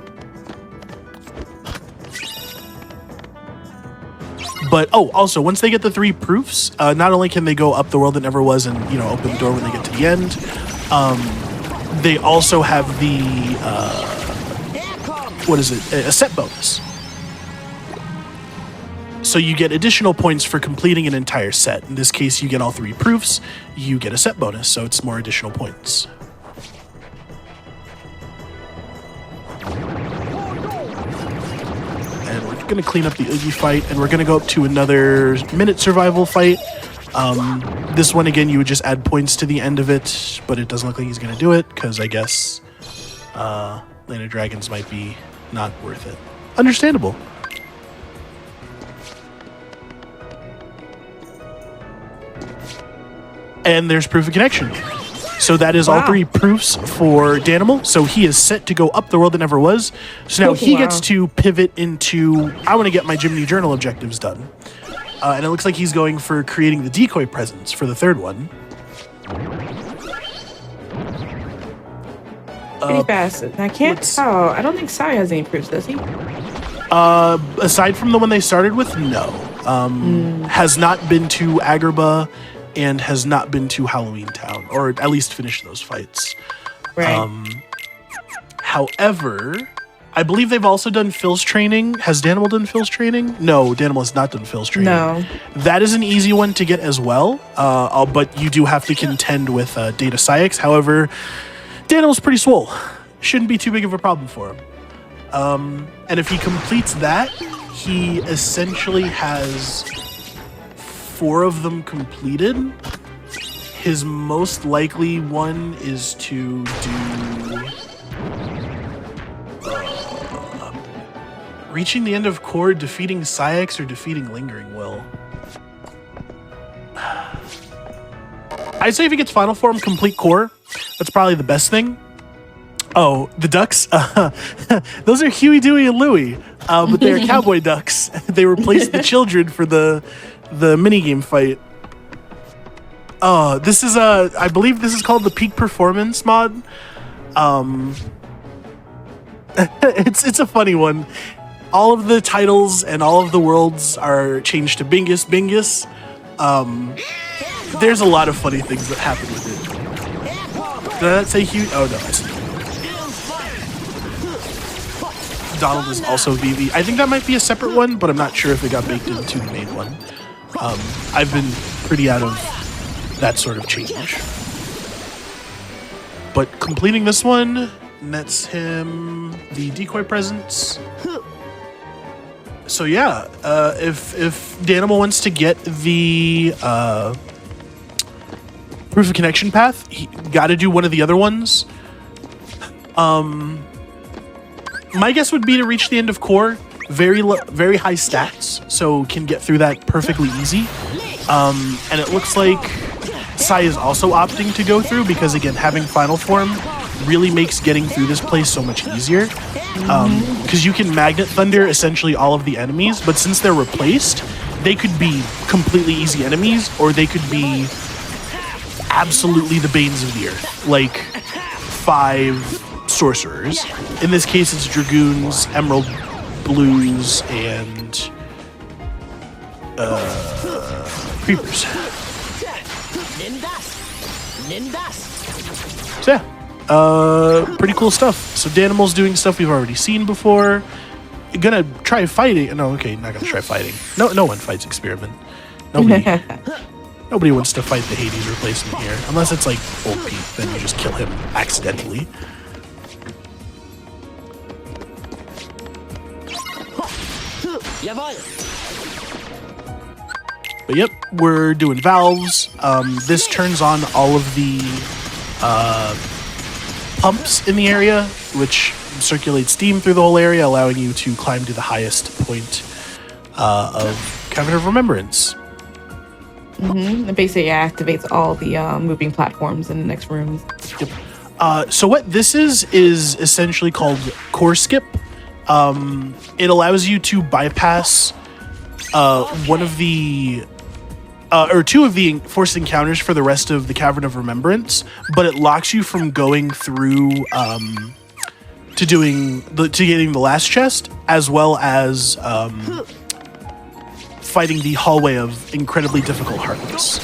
But also once they get the 3 proofs, not only can they go up the world that never was and open the door when they get to the end, they also have the a set bonus. So you get additional points for completing an entire set. In this case, you get all 3 proofs, you get a set bonus, so it's more additional points. And we're going to clean up the Oogie fight, and we're going to go up to another minute survival fight. This one, again, you would just add points to the end of it, but it doesn't look like he's going to do it, because I guess Land of Dragons might be not worth it. Understandable. And there's proof of connection. So that is all 3 proofs for Danimal. So he is set to go up the world that never was. So now he gets to pivot into, I want to get my Jiminy Journal objectives done. And it looks like he's going for creating the decoy presence for the 3rd one. Pretty fast. I can't tell. I don't think Sai has any proofs, does he? Aside from the one they started with, no. Has not been to Agrabah and has not been to Halloween Town, or at least finished those fights. Right. However, I believe they've also done Phil's training. Has Danimal done Phil's training? No, Danimal has not done Phil's training. No. That is an easy one to get as well, but you do have to contend with Data Syx. However, Danimal's pretty swole. Shouldn't be too big of a problem for him. And if he completes that, he essentially has 4 of them completed. His most likely one is to do reaching the end of core, defeating Syx, or defeating Lingering Will. I'd say if he gets final form, complete core. That's probably the best thing. Oh, the ducks? Those are Huey, Dewey, and Louie, but they're cowboy ducks. They replaced the children for the minigame fight. This is I believe this is called the Peak Performance mod. It's a funny one. All of the titles and all of the worlds are changed to Bingus. There's a lot of funny things that happen with it. Did I not say Huey? Oh no, I see. Donald is also VV. I think that might be a separate one, but I'm not sure if it got baked into the main one. I've been pretty out of that sort of change. But completing this one nets him the decoy presence. So yeah, if Danimal wants to get the proof of connection path, he got to do one of the other ones. My guess would be to reach the end of core. Very high stats, so can get through that perfectly easy. And it looks like Sai is also opting to go through because, again, having final form really makes getting through this place so much easier. Because you can Magnet Thunder essentially all of the enemies, but since they're replaced, they could be completely easy enemies, or they could be absolutely the banes of the earth, like 5 sorcerers. In this case, it's Dragoons, Emerald Blues, and Creepers. So yeah, pretty cool stuff. So Danimal's doing stuff we've already seen before. Gonna try fighting. No, okay, not gonna try fighting. No one fights Experiment. Nobody wants to fight the Hades replacement here, unless it's like Old Pete. Then you just kill him accidentally. But yep, we're doing valves. This turns on all of the pumps in the area, which circulates steam through the whole area, allowing you to climb to the highest point of Cavern of Remembrance. It basically activates all the moving platforms in the next room. Yep. So what this is essentially called Core Skip. It allows you to bypass one of the or 2 of the forced encounters for the rest of the Cavern of Remembrance, but it locks you from going through to getting the last chest, as well as fighting the hallway of incredibly difficult Heartless.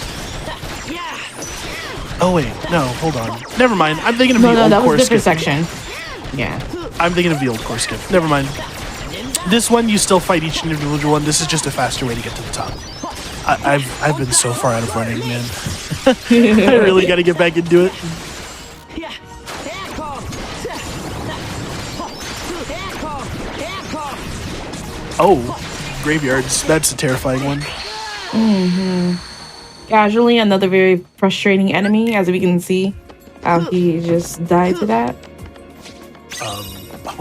Oh wait, no, hold on. Never mind. I'm thinking of the old that core was a different skip. section. Yeah. I'm thinking of the old core skip. Never mind. This one, you still fight each individual one. This is just a faster way to get to the top. I've been so far out of running, man. I really got to get back into it. Oh, graveyards. That's a terrifying one. Casually, another very frustrating enemy, as we can see. He just died to that.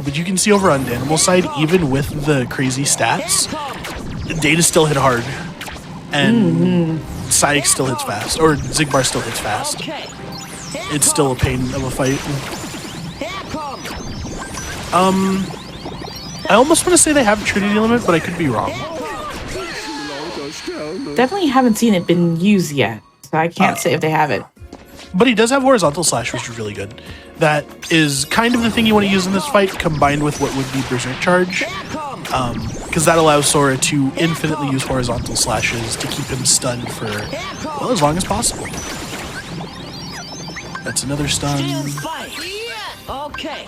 But you can see over on Danimal's side, even with the crazy stats, Data still hit hard. And Syx still hits fast. Or Xigbar still hits fast. It's still a pain of a fight. I almost want to say they have a Trinity limit, but I could be wrong. Definitely haven't seen it been used yet, so I can't say if they have it. But he does have Horizontal Slash, which is really good. That is kind of the thing you want to use in this fight, combined with what would be Berserk Charge. Because that allows Sora to infinitely use Horizontal Slashes to keep him stunned for, well, as long as possible. That's another stun. Okay.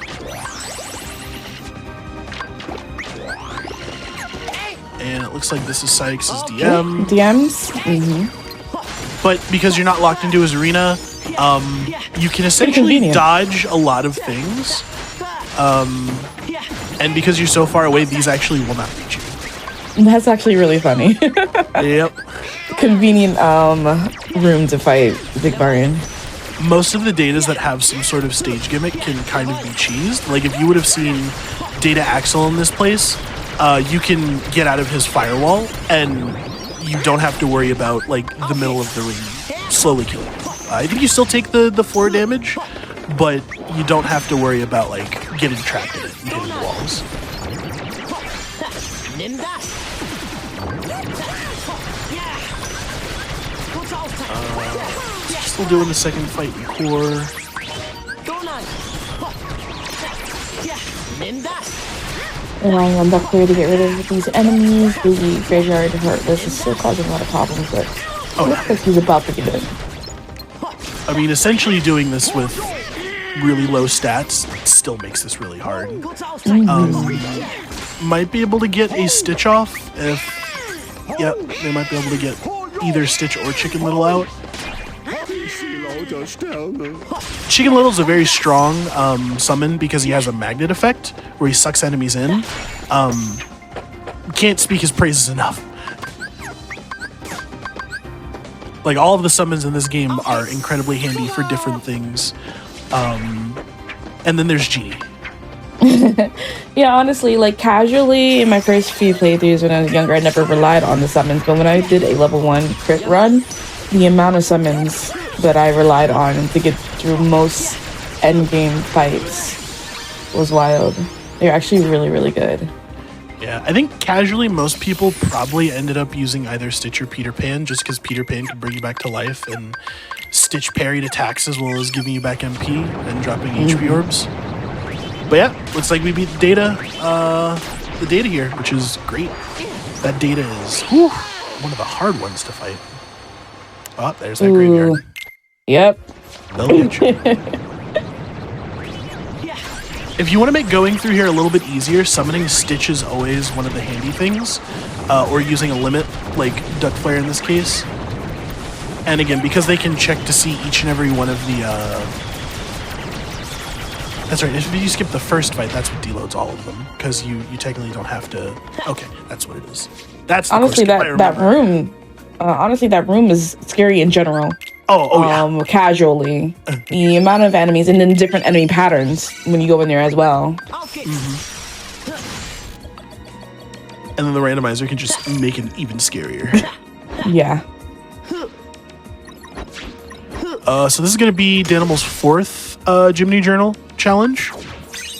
And it looks like this is Syx's DM. DMs? But because you're not locked into his arena, you can essentially convenient. dodge a lot of things. And because you're so far away, these actually will not reach you. That's actually really funny. Yep. Convenient room to fight Xigbar in. Most of the Datas that have some sort of stage gimmick can kind of be cheesed. Like if you would have seen Data Axel in this place, you can get out of his firewall and you don't have to worry about like the middle of the ring slowly killing him. I think you still take the 4 damage, but you don't have to worry about like getting trapped in it and hitting the walls. Still doing the second fight in core. Relying on Duck Clear to get rid of these enemies. The graveyard Heartless is still causing a lot of problems, but looks like he's about to get it. I mean, essentially doing this with really low stats still makes this really hard. Might be able to get a Stitch off if... Yep, they might be able to get either Stitch or Chicken Little out. Chicken Little's a very strong summon because he has a magnet effect where he sucks enemies in. Can't speak his praises enough. Like, all of the summons in this game are incredibly handy for different things. And then there's Genie. Yeah, honestly, like casually in my first few playthroughs when I was younger, I never relied on the summons. But when I did a level 1 crit run, the amount of summons that I relied on to get through most endgame fights was wild. They're actually really, really good. Yeah, I think casually most people probably ended up using either Stitch or Peter Pan just because Peter Pan can bring you back to life and Stitch parried attacks as well as giving you back MP and dropping HP orbs. But yeah, looks like we beat the data here, which is great. That data is one of the hard ones to fight. Oh, there's that graveyard. Yep. They'll get you. If you want to make going through here a little bit easier, summoning Stitch is always one of the handy things. Or using a limit, like Duck Flare in this case. And again, because they can check to see each and every one of the... That's right, if you skip the first fight, that's what deloads all of them. Because you technically don't have to... Okay, that's what it is. That's the honestly, that room... honestly, that room is scary in general. Yeah. Casually. The amount of enemies and then different enemy patterns when you go in there as well. And then the randomizer can just make it even scarier. Yeah. So this is going to be Danimal's 4th Jiminy Journal challenge,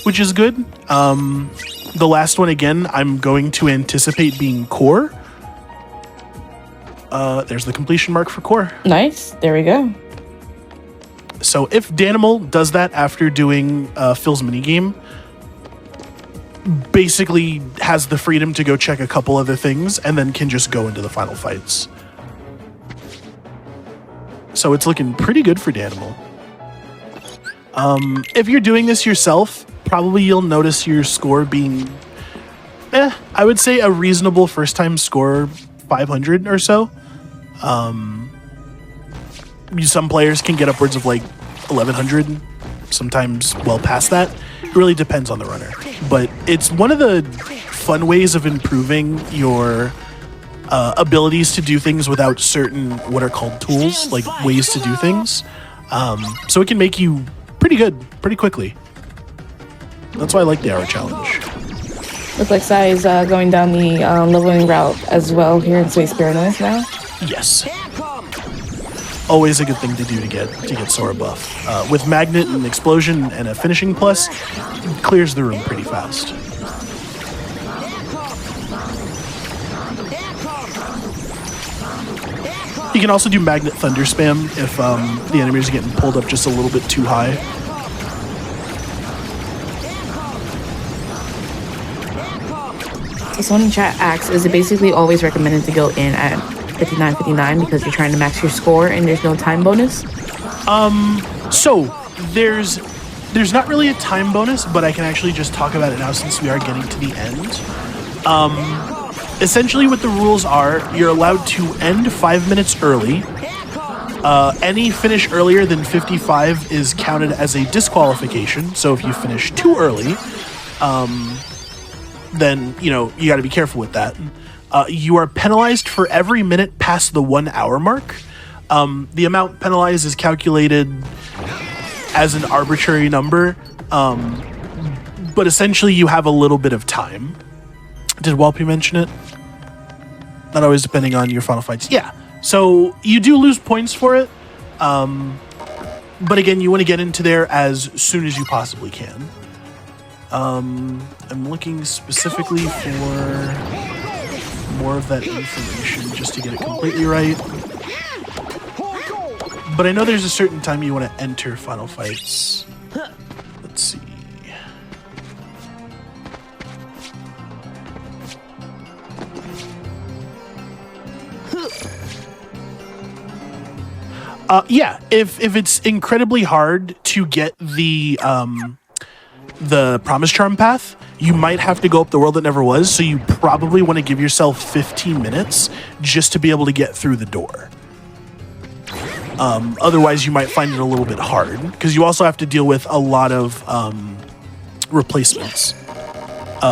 which is good. The last one, again, I'm going to anticipate being core. There's the completion mark for core. Nice. There we go. So if Danimal does that after doing Phil's minigame, basically has the freedom to go check a couple other things and then can just go into the final fights. So it's looking pretty good for Danimal. If you're doing this yourself, probably you'll notice your score being, I would say a reasonable first-time score, 500 or so. Some players can get upwards of like 1,100, sometimes well past that. It really depends on the runner. But it's one of the fun ways of improving your abilities to do things without certain what are called tools, like ways to do things. So it can make you pretty good pretty quickly. That's why I like the hour challenge. Looks like Sai is going down the leveling route as well here in Space Paradise now. Yes. Always a good thing to do to get Sora buff. With Magnet and Explosion and a finishing plus, clears the room pretty fast. You can also do Magnet Thunder Spam if the enemies are getting pulled up just a little bit too high. Someone in chat asks, is it basically always recommended to go in at 59.59 because you're trying to max your score and there's no time bonus? So there's not really a time bonus, but I can actually just talk about it now since we are getting to the end. Essentially what the rules are, you're allowed to end 5 minutes early. Any finish earlier than 55 is counted as a disqualification. So if you finish too early, then, you got to be careful with that. You are penalized for every minute past the 1 hour mark. The amount penalized is calculated as an arbitrary number, but essentially you have a little bit of time. Did Walpy mention it? Not always depending on your final fights. Yeah, so you do lose points for it, but again, you want to get into there as soon as you possibly can. I'm looking specifically for more of that information just to get it completely right. But I know there's a certain time you want to enter final fights. Let's see. Yeah, if it's incredibly hard to get the Promise Charm path, you might have to go up the world that never was, so you probably want to give yourself 15 minutes just to be able to get through the door. Otherwise, you might find it a little bit hard, because you also have to deal with a lot of replacements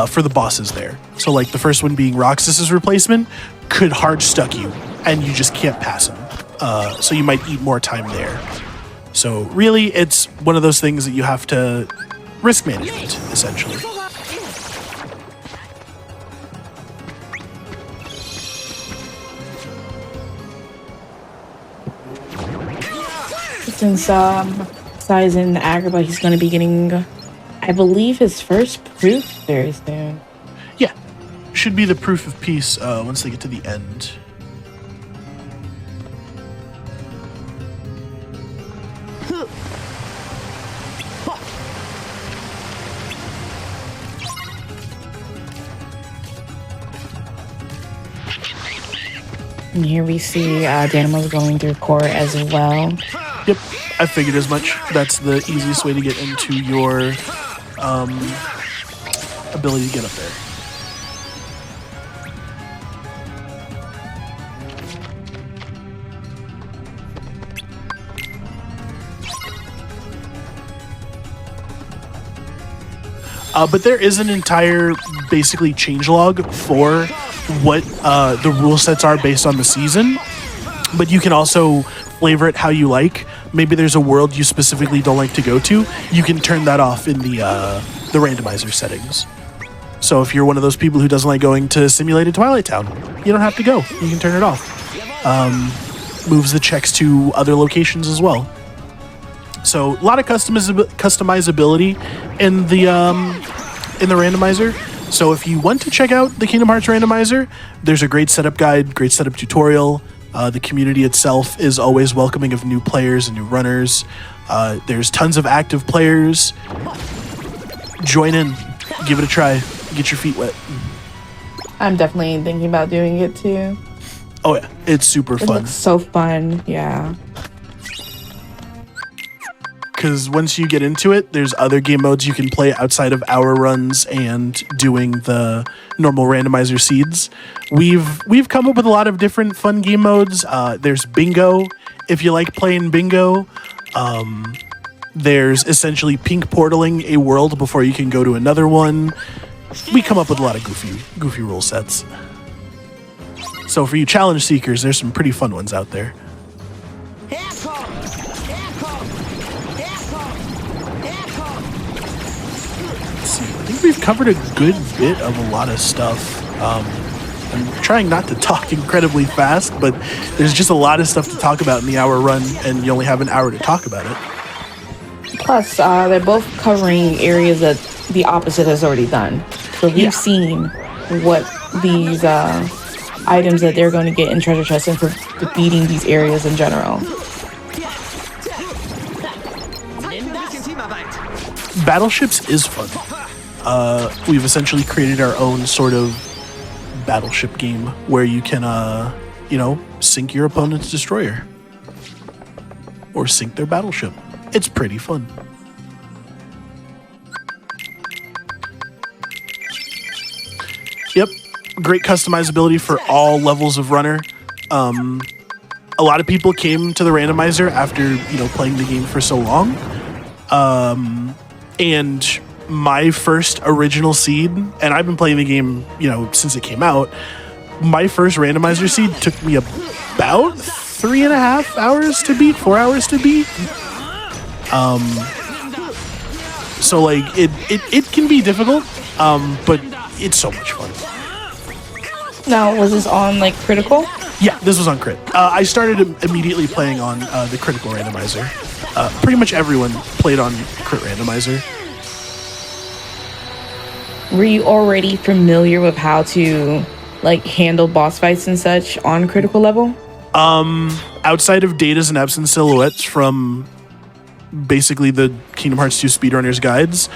for the bosses there. So like the first one being Roxas's replacement could hard stuck you, and you just can't pass him. So you might eat more time there. So really, it's one of those things that you have to risk management, essentially. Since Sai's in Agrabah, he's going to be getting, I believe, his first proof very soon. Yeah, should be the proof of peace once they get to the end. And here we see Danimal going through core as well. Yep, I figured as much. That's the easiest way to get into your ability to get up there. But there is an entire, basically, changelog for what the rule sets are based on the season. But you can also flavor it how you like. Maybe there's a world you specifically don't like to go to. You can turn that off in the randomizer settings. So if you're one of those people who doesn't like going to Simulated Twilight Town, you don't have to go. You can turn it off. Moves the checks to other locations as well. So a lot of customizability in the randomizer. So if you want to check out the Kingdom Hearts randomizer, there's a great setup guide, great setup tutorial. The community itself is always welcoming of new players and new runners. There's tons of active players. Join in, give it a try. get your feet wet. I'm definitely thinking about doing it too. Oh yeah, it's super It fun. looks so fun. Yeah. Because once you get into it, there's other game modes you can play outside of hour runs and doing the normal randomizer seeds. We've come up with a lot of different fun game modes. There's bingo, if you like playing bingo. There's essentially pink portaling a world before you can go to another one. We come up with a lot of goofy rule sets. So for you challenge seekers, there's some pretty fun ones out there. I think we've covered a good bit of a lot of stuff. I'm trying not to talk incredibly fast, but there's just a lot of stuff to talk about in the hour run, and you only have an hour to talk about it. Plus, they're both covering areas that the opposite has already done. So we've seen what these items that they're going to get in treasure chests and for defeating these areas in general. Battleships is fun. We've essentially created our own sort of battleship game where you can, sink your opponent's destroyer or sink their battleship. It's pretty fun. Yep, great customizability for all levels of runner. A lot of people came to the randomizer after, playing the game for so long. And my first original seed, and I've been playing the game, since it came out. My first randomizer seed took me about 3.5 hours to beat, 4 hours to beat. So like it can be difficult, but it's so much fun. Now, was this on like critical? Yeah, this was on crit. I started immediately playing on the critical randomizer. Pretty much everyone played on crit randomizer. Were you already familiar with how to like handle boss fights and such on critical level? Outside of datas and eps and silhouettes from basically the Kingdom Hearts 2 speedrunners guides,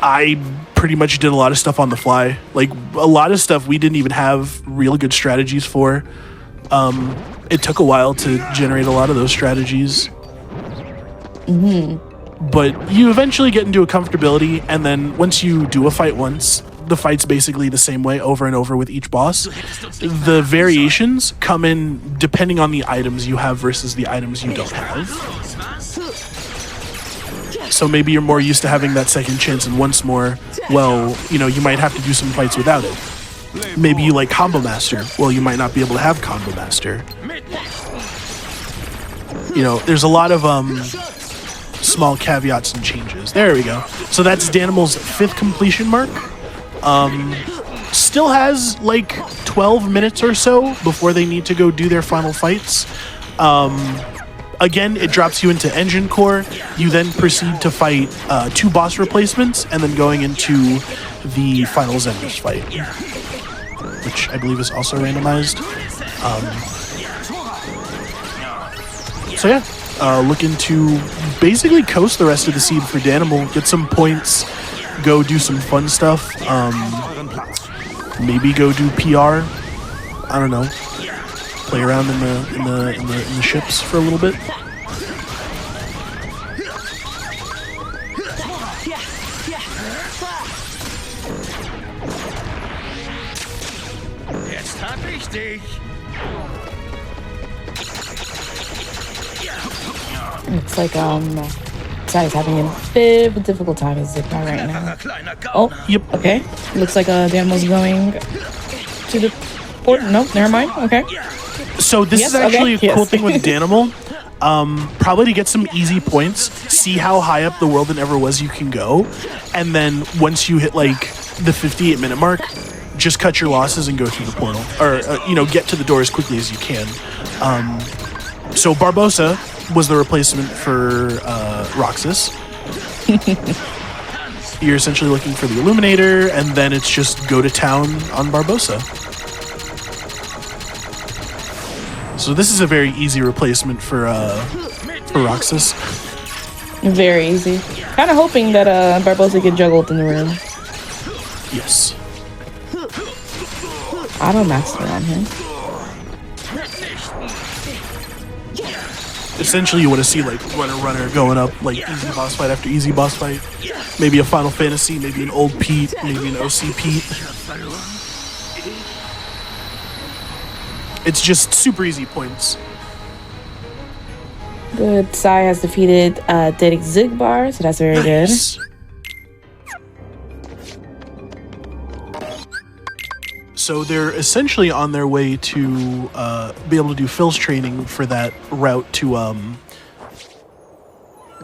I pretty much did a lot of stuff on the fly. Like a lot of stuff we didn't even have real good strategies for. It took a while to generate a lot of those strategies. But you eventually get into a comfortability, and then once you do a fight once, the fight's basically the same way over and over with each boss. The variations come in depending on the items you have versus the items you don't have. So maybe you're more used to having that second chance, and once more, well, you might have to do some fights without it. Maybe you like Combo Master. Well, you might not be able to have Combo Master. There's a lot of small caveats and changes. There we go. So that's Danimal's 5th completion mark. Still has like 12 minutes or so before they need to go do their final fights. Again, it drops you into Engine Core. You then proceed to fight 2 boss replacements, and then going into the final Zenders fight, which I believe is also randomized. So yeah, looking to basically coast the rest of the seed for Danimal, get some points, go do some fun stuff. Maybe go do PR. I don't know. Play around in the ships for a little bit. It's like Guy's having a bit of a difficult time with Zip right now. Oh, Yep. okay. Looks like Danimal's going to the port. Nope, never mind. Okay. So this is actually okay, a cool yes. thing with Danimal. Probably to get some easy points, see how high up the world and ever was you can go, and then once you hit like the 58-minute mark, just cut your losses and go through the portal, or get to the door as quickly as you can. So Barbossa was the replacement for Roxas. You're essentially looking for the Illuminator, and then it's just go to town on Barbossa. So this is a very easy replacement for Roxas. Very easy. Kind of hoping that Barbossa get juggled in the room. Yes. Auto master on him. Essentially, you want to see like runner going up like easy boss fight after easy boss fight. Maybe a Final Fantasy, maybe an old Pete, maybe an OC Pete. It's just super easy points. Good. Sai has defeated Derek Zigbar, so that's very Nice. good. So they're essentially on their way to be able to do Phil's training for that route to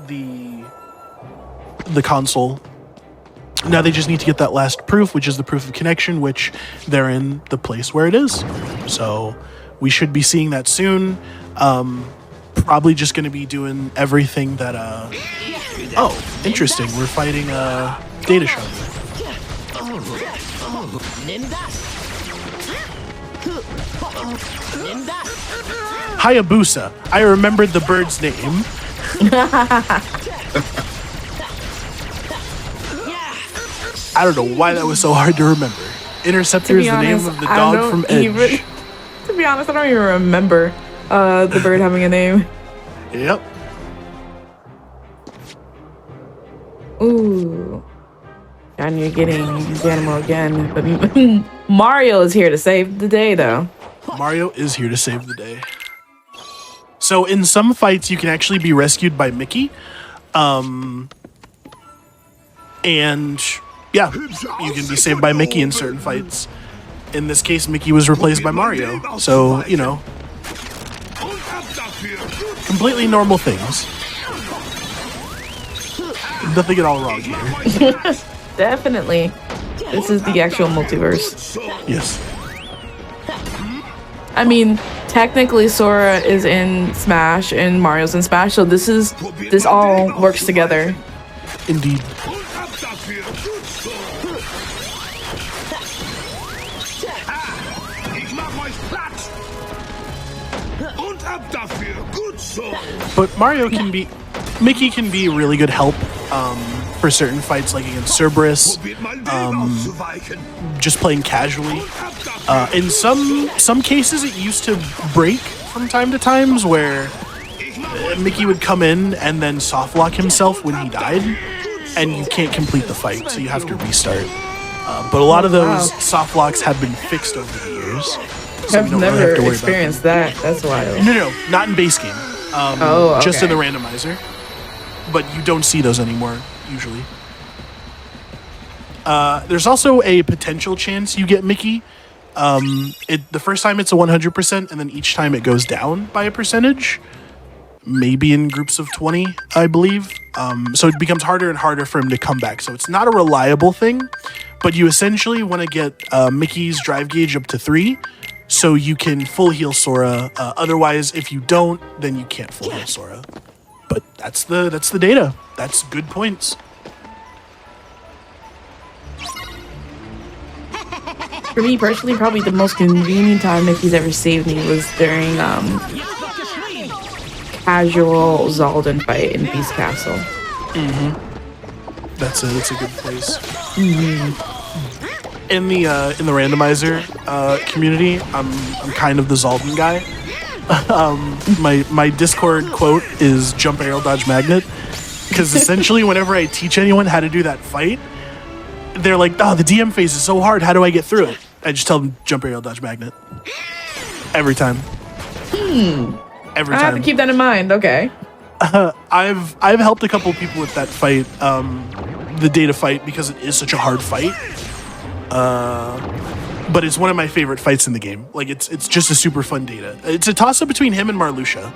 the console. Now they just need to get that last proof, which is the proof of connection, which they're in the place where it is. So we should be seeing that soon. Probably just going to be doing everything that... Oh, interesting. We're fighting Data Shark. Hayabusa. I remembered the bird's name. I don't know why that was so hard to remember. Interceptor is the name of the dog from Edge. To be honest, I don't even remember the bird having a name. Yep. Ooh. And you're getting Danimal again. But Mario is here to save the day, though. Mario is here to save the day. So in some fights, you can actually be rescued by Mickey. And yeah, you can be saved by Mickey in certain fights. In this case, Mickey was replaced by Mario. So, you know, completely normal things. Nothing at all wrong here. Definitely. This is the actual multiverse. Yes. I mean, technically Sora is in Smash and Mario's in Smash, so this all works together. Indeed. But Mickey can be really good help for certain fights, like against Cerberus, just playing casually. In some cases, it used to break from time to times where Mickey would come in and then soft lock himself when he died, and you can't complete the fight, so you have to restart. But a lot of those soft locks have been fixed over the years. So I've never experienced that. That's wild. No, not in base game. Okay. Just in the randomizer. But you don't see those anymore, usually. There's also a potential chance you get Mickey. The first time it's a 100%, and then each time it goes down by a percentage. Maybe in groups of 20, I believe. So it becomes harder and harder for him to come back. So it's not a reliable thing, but you essentially want to get Mickey's drive gauge up to 3, so you can full heal Sora. Otherwise, if you don't, then you can't full heal Sora. But that's the data. That's good points. For me personally, probably the most convenient time Mickey's ever saved me was during casual Zaldin fight in Beast Castle. That's a good place. In the randomizer community, I'm kind of the Zaldin guy. My Discord quote is jump arrow dodge magnet, because essentially whenever I teach anyone how to do that fight, they're like, oh, the DM phase is so hard, how do I get through it? I just tell them jump arrow dodge magnet. Every time. Every I time. have to keep that in mind. Okay. I've helped a couple people with that fight, the data fight, because it is such a hard fight. But it's one of my favorite fights in the game. Like it's just a super fun data. It's a toss up between him and Marluxia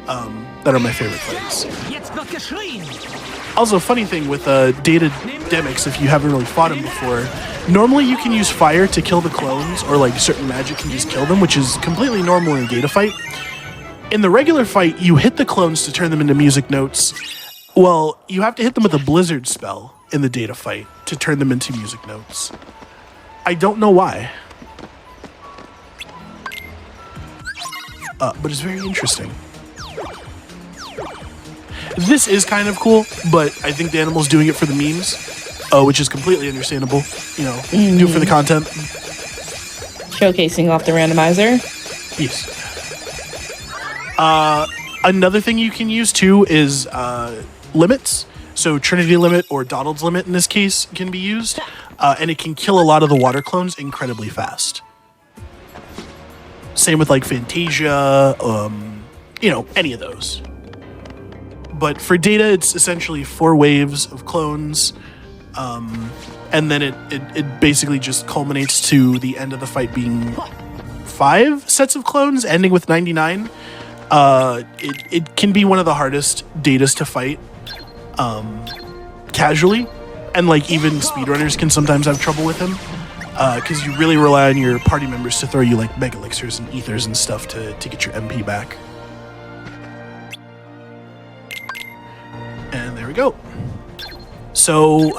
that are my favorite fights. Also, funny thing with data demics, if you haven't really fought him before, normally you can use fire to kill the clones, or like certain magic can just kill them, which is completely normal in a data fight. In the regular fight, you hit the clones to turn them into music notes. Well, you have to hit them with a blizzard spell in the data fight to turn them into music notes. I don't know why. But it's very interesting. This is kind of cool, but I think the animal's doing it for the memes. which is completely understandable. You know, do it for the content. Showcasing off the randomizer. Yes. Another thing you can use too is limits. So Trinity Limit or Donald's Limit in this case can be used, and it can kill a lot of the water clones incredibly fast. Same with like Fantasia, you know, any of those. But for data, it's essentially 4 waves of clones, and then it basically just culminates to the end of the fight being 5 sets of clones, ending with 99. It can be one of the hardest datas to fight casually, and like even speedrunners can sometimes have trouble with him because you really rely on your party members to throw you like mega elixirs and ethers and stuff to get your MP back. And there we go. So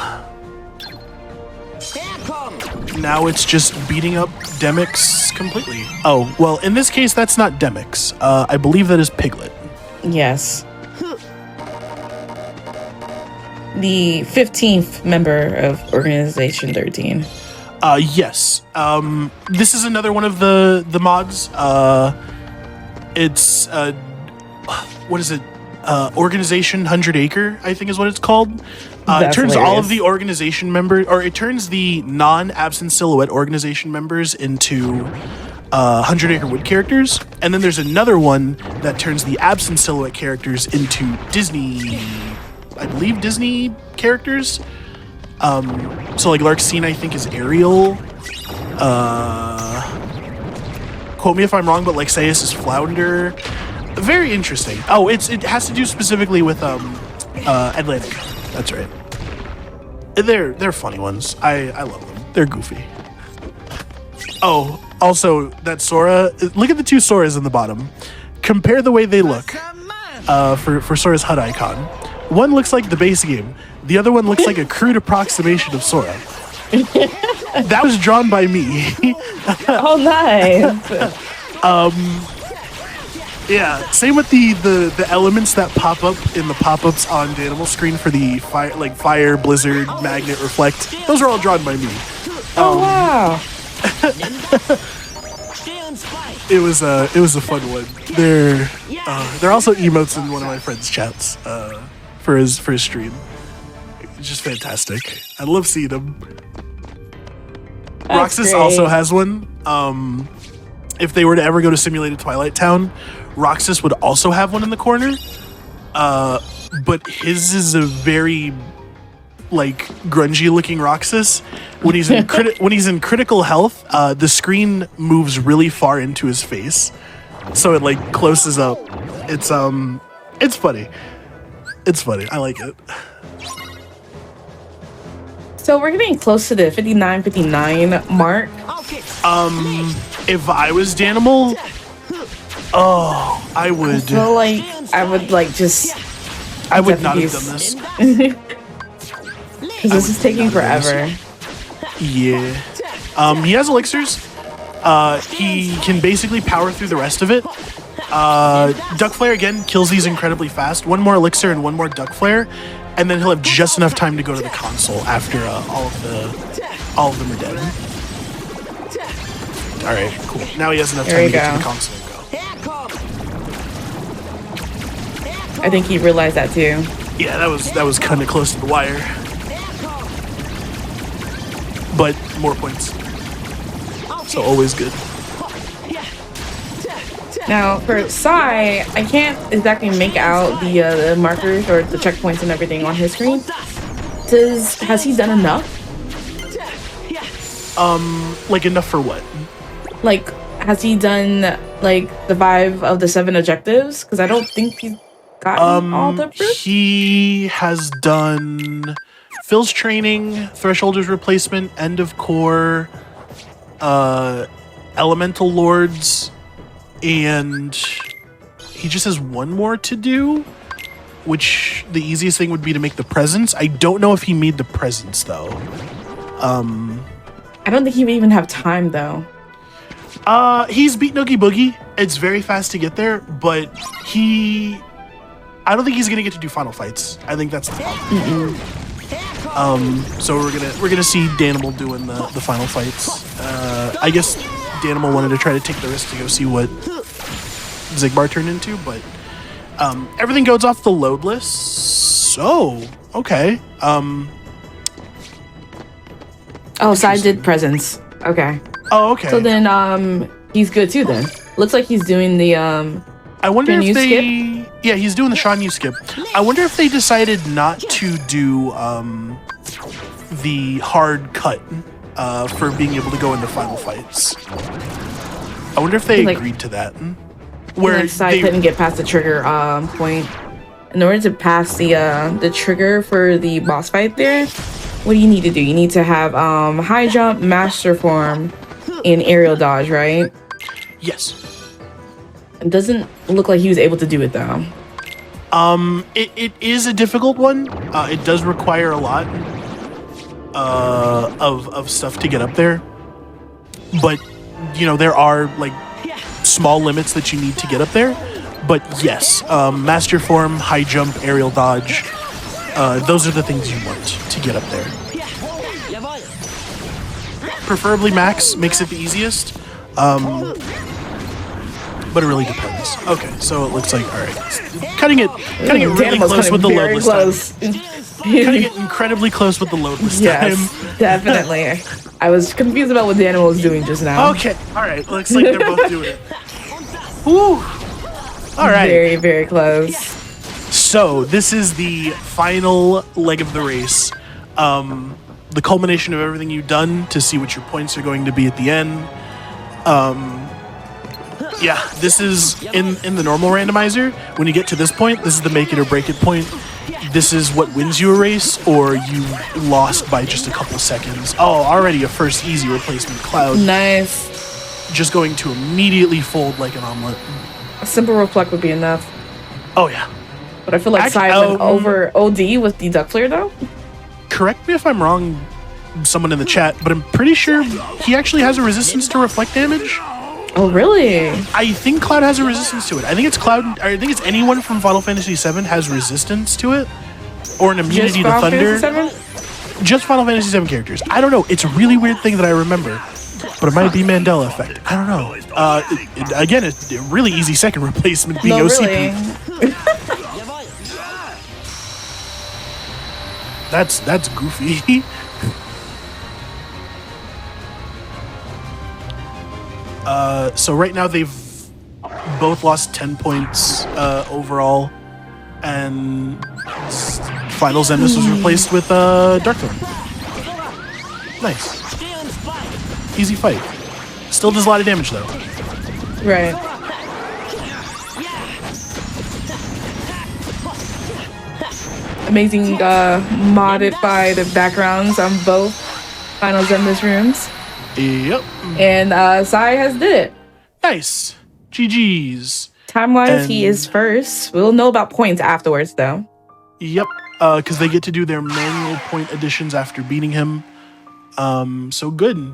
now it's just beating up Demix completely. Oh, well, in this case, that's not Demix. I believe that is Piglet. Yes. The 15th member of Organization 13. Yes. This is another one of the mods. It's what is it? Organization 100 Acre, I think is what it's called. It turns all of the organization members, or it turns the non-absent silhouette organization members into 100 Acre Wood characters. And then there's another one that turns the absent silhouette characters into Disney, I believe Disney characters. So like Larksine, I think, is Ariel. Quote me if I'm wrong, but like Sayus is Flounder. Very interesting. Oh, it has to do specifically with Atlantic. That's right. They're funny ones. I love them. They're goofy. Oh, also that Sora. Look at the 2 Soras in the bottom. Compare the way they look for Sora's HUD icon. One looks like the base game. The other one looks like a crude approximation of Sora. That was drawn by me. Oh, nice. Yeah, same with the elements that pop up in the pop-ups on Danimal's screen for the fire, like fire, blizzard, magnet, reflect. Those are all drawn by me. Oh wow! It was a fun one. They're also emotes in one of my friends' chats for his stream. It's just fantastic. I love seeing them. Roxas also has one. If they were to ever go to Simulated Twilight Town, Roxas would also have one in the corner. But his is a very like grungy looking Roxas. When he's in critical health, the screen moves really far into his face, so it like closes up. It's funny. It's funny. I like it. So we're getting close to the 59 mark. If I was Danimal, I would. I feel like I would I would not have done this. Because this is taking forever. Yeah. He has elixirs. He can basically power through the rest of it. Duck Flare again kills these incredibly fast. 1 more elixir and 1 more Duck Flare, and then he'll have just enough time to go to the console after all of them are dead. All right, cool. Now he has enough time to get to the console and go. I think he realized that too. Yeah, that was kind of close to the wire, but more points, so always good. Now for Sai, I can't exactly make out the markers or the checkpoints and everything on his screen. Has he done enough? Like enough for what? Like, has he done like the 5 of the 7 objectives? Because I don't think he's gotten all the proof. He has done Phil's training, Thresholders replacement, End of Core, Elemental Lords, and he just has 1 more to do, which the easiest thing would be to make the presents. I don't know if he made the presents though. I don't think he would even have time though. He's beat Noogie Boogie. It's very fast to get there, but I don't think he's gonna get to do final fights. I think that's the problem. So we're gonna see Danimal doing the final fights. I guess Danimal wanted to try to take the risk to go see what Zigbar turned into, but everything goes off the load list. So okay. Oh, so I did presents. Okay. Oh, okay. So then he's good too then. Looks like he's doing the I wonder Can if you they skip? Yeah, he's doing the Sean you skip. I wonder if they decided not to do the hard cut for being able to go into final fights. I wonder if they Like- agreed to that. where Where I couldn't get past the trigger point. In order to pass the trigger for the boss fight there, what do you need to do? You need to have high jump, master form, and aerial dodge, right? Yes. It doesn't look like he was able to do it though. It is a difficult one. It does require a lot of stuff to get up there. But, you know, there are, like, small limits that you need to get up there. But, yes, Master Form, High Jump, Aerial Dodge, those are the things you want to get up there. Preferably Max makes it the easiest. But it really depends. Okay, so it looks like, all right, cutting it really Danimal's close cutting with the very load close. this time. Cutting it incredibly close with the load this Yes, time. definitely. I was confused about what Danimal was doing just now. Okay, all right, looks like they're both doing it. Whew. All right, Very, very close. so this is the final leg of the race. The culmination of everything you've done to see what your points are going to be at the end. Yeah, this is in the normal randomizer. When you get to this point, this is the make it or break it point. This is what wins you a race, or you lost by just a couple seconds. Oh, already a first easy replacement. Cloud Nice. just going to immediately fold like an omelet. A simple reflect would be enough. Oh yeah. But I feel like Actually, Sai went over OD with the duck flare though. Correct me if I'm wrong, someone in the chat, but I'm pretty sure he actually has a resistance to reflect damage. Oh really? I think Cloud has a resistance to it. I think it's Cloud. I think it's anyone from Final Fantasy VII has resistance to it, or an immunity to Final thunder. Fantasy VII? Just Final Fantasy VII characters. I don't know. It's a really weird thing that I remember, but it might be Mandela effect. I don't know. Again, it's a really easy second replacement being No, OCP. really. That's goofy. So right now they've both lost 10 points overall, and Final Zenmus was replaced with Darkthorn. Nice. Easy fight. Still does a lot of damage though. Right. Amazing modified backgrounds on both Final Zenmus rooms. Yep. And Sai has did it. Nice. GG's. Time-wise, he And- is first. We'll know about points afterwards, though. Yep. Because they get to do their manual point additions after beating him. So good.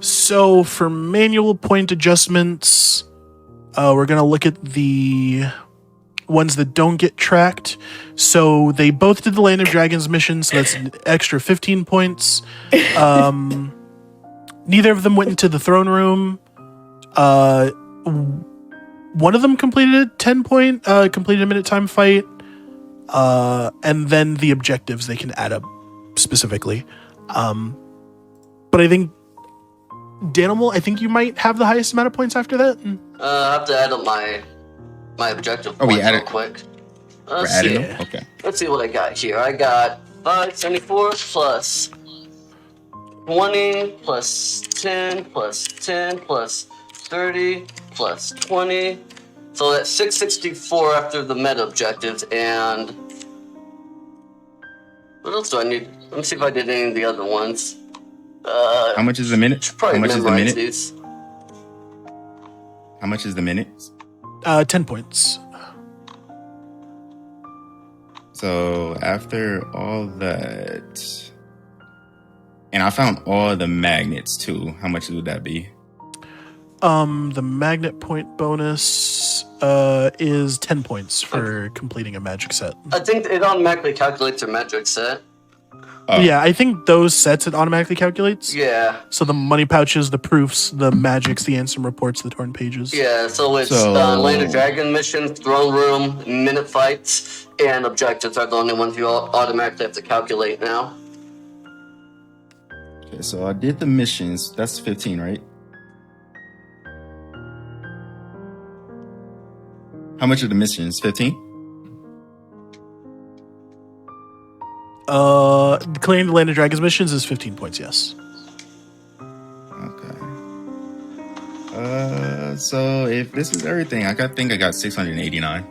So for manual point adjustments, we're gonna look at the ones that don't get tracked. So they both did the Land of Dragons mission, so that's an extra 15 points. Neither of them went into the throne room. One of them completed a 10-point, completed a minute time fight. And then the objectives they can add up specifically. But I think Danimal, I think you might have the highest amount of points after that. I have to add up my objective Oh, we points added- real quick. We're Let's adding see. them? Okay. Let's see what I got here. I got 574 plus 20 plus 10 plus 10 plus 30 plus 20. So that's 664 after the meta objectives. And what else do I need? Let me see if I did any of the other ones. How much is the minute? Should probably How much is the memorize minute? these. How much is the minute? 10 points. So after all that, and I found all the magnets too. How much would that be? The magnet point bonus is 10 points for completing a magic set. I think it automatically calculates your metric set. Yeah, I think those sets it automatically calculates. Yeah. So the money pouches, the proofs, the magics, the answer reports, the torn pages. Yeah, so it's So- Land of Dragon mission, throne room, minute fights, and objectives are the only ones you automatically have to calculate now. Okay, so I did the missions. That's 15, right? How much are the missions? 15? Clearing the Land of Dragons missions is 15 points, yes. Okay. So if this is everything, think I got 689.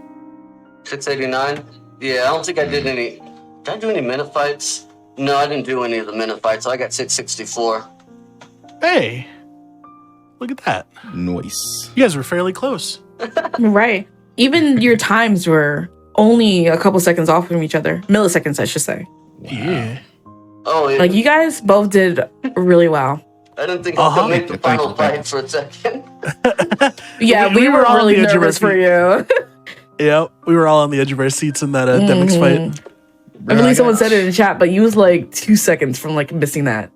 689? Yeah, I don't think I did any. Did I do any minute fights? No, I didn't do any of the minute fights, so I got 664. Hey, look at that. Nice. You guys were fairly close. Right. Even your times were only a couple seconds off from each other. Milliseconds, I should say. Yeah. Oh, yeah. Like, you guys both did really well. I didn't think I could make the Thank you, final thank you. fight for a second. Yeah, We we, were were all on really the edge of our nervous for you. Yep, we were all on the edge of our seats in that Demix fight. I believe someone said it in chat, but you was like 2 seconds from like missing that.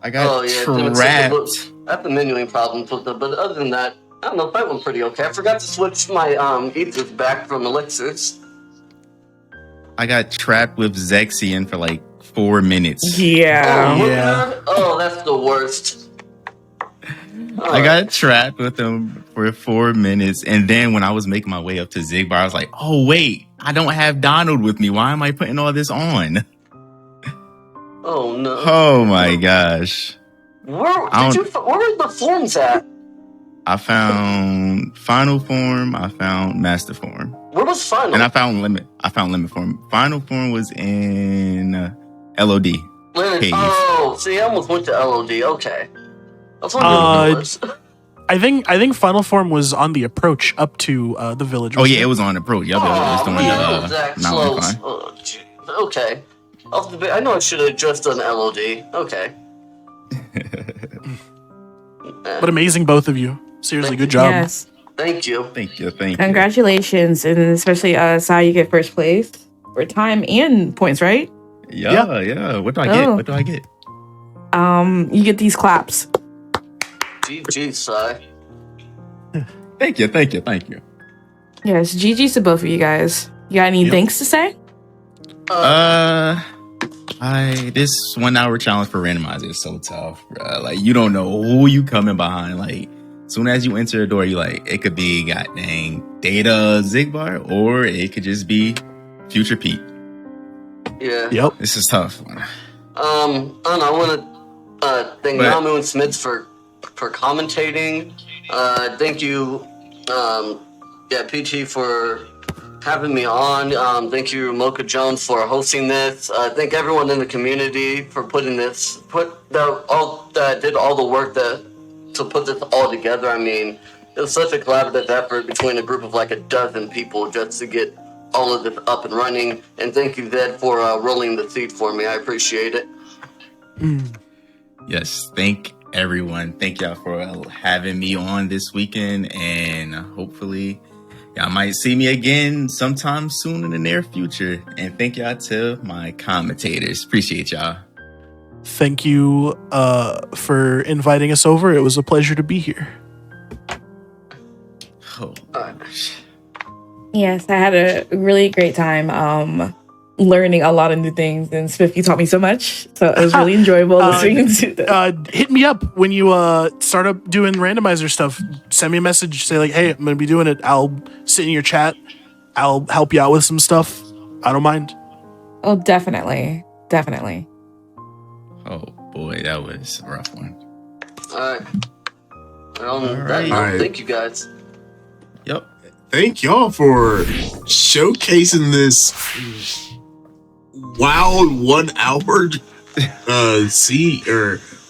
I got Demon trapped. System, I have the menuing problems with it, but other than that, I don't know, the fight went pretty okay. I forgot to switch my ethers back from elixirs. I got trapped with Zexian for like 4 minutes. Yeah. Oh, Yeah. oh, that's the worst. I got trapped with him for 4 minutes, and then when I was making my way up to Zigbar, I was like, "Oh wait, I don't have Donald with me. Why am I putting all this on?" Oh no. Oh my gosh! Where were the forms at? I found final form. I found master form, Where was final? and I found limit. I found limit form. Final form was in LOD. Cave. Oh, see, I almost went to LOD. Okay. I was wondering what it was. I think final form was on the approach up to the village. Oh yeah, it was on the pro. Yup, it was Oh, doing man, the that mountain close. climb. Oh, gee. Okay. I know I should have just done LOD. Okay. But amazing, both of you. Seriously, good job. Yes. Thank you. Thank you, thank you. Congratulations. And especially Sai, you get first place for time and points, right? Yeah. What do I get? Oh. What do I get? You get these claps. GG, Sai. Thank you. Yes, GG's to both of you guys. You got any thanks to say? This 1 hour challenge for randomizer is so tough, bro. Like, you don't know who you coming behind. Like, soon as you enter the door, you like, it could be god dang Data Zigbar, or it could just be Future Pete. Yeah. Yep. This is tough. I don't know. I want to thank But- Namu and Smiths for commentating. Thank you, PT, for having me on. Thank you, Mocha Jones, for hosting this. Thank everyone in the community for putting this, did all the work to put this all together. I mean, it was such a collaborative effort between a group of like a dozen people just to get all of this up and running. And thank you, Zed, for rolling the seed for me. I appreciate it. Yes, thank everyone. Thank y'all for having me on this weekend, and hopefully y'all might see me again sometime soon in the near future. And thank y'all to my commentators. Appreciate y'all. Thank you for inviting us over. It was a pleasure to be here. Oh, gosh. Yes, I had a really great time learning a lot of new things, and Smith, you taught me so much. So it was really enjoyable listening to that. Hit me up when you start up doing randomizer stuff. Send me a message. Say like, hey, I'm going to be doing it. I'll sit in your chat. I'll help you out with some stuff. I don't mind. Oh, definitely. Definitely. Oh boy, that was a rough one. All right. All right. Thank you, guys. Yep. Thank y'all for showcasing this wild 1 hour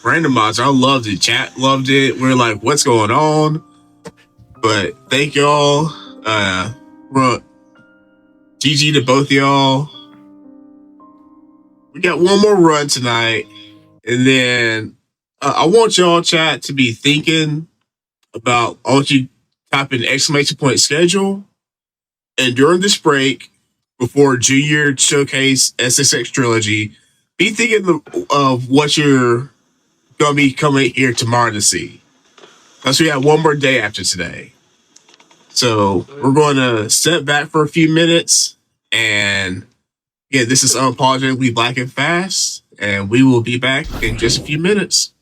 randomizer. I loved it. Chat loved it. We're like, what's going on? But thank y'all. GG to both y'all. We got one more run tonight, and then I want y'all chat to be thinking about. I want you type in exclamation point schedule, and during this break before Junior Showcase SSX Trilogy, be thinking of what you're gonna be coming here tomorrow to see. Because we have one more day after today. So we're going to step back for a few minutes. And yeah, this is Unapologetically Black and Fast. And we will be back in just a few minutes.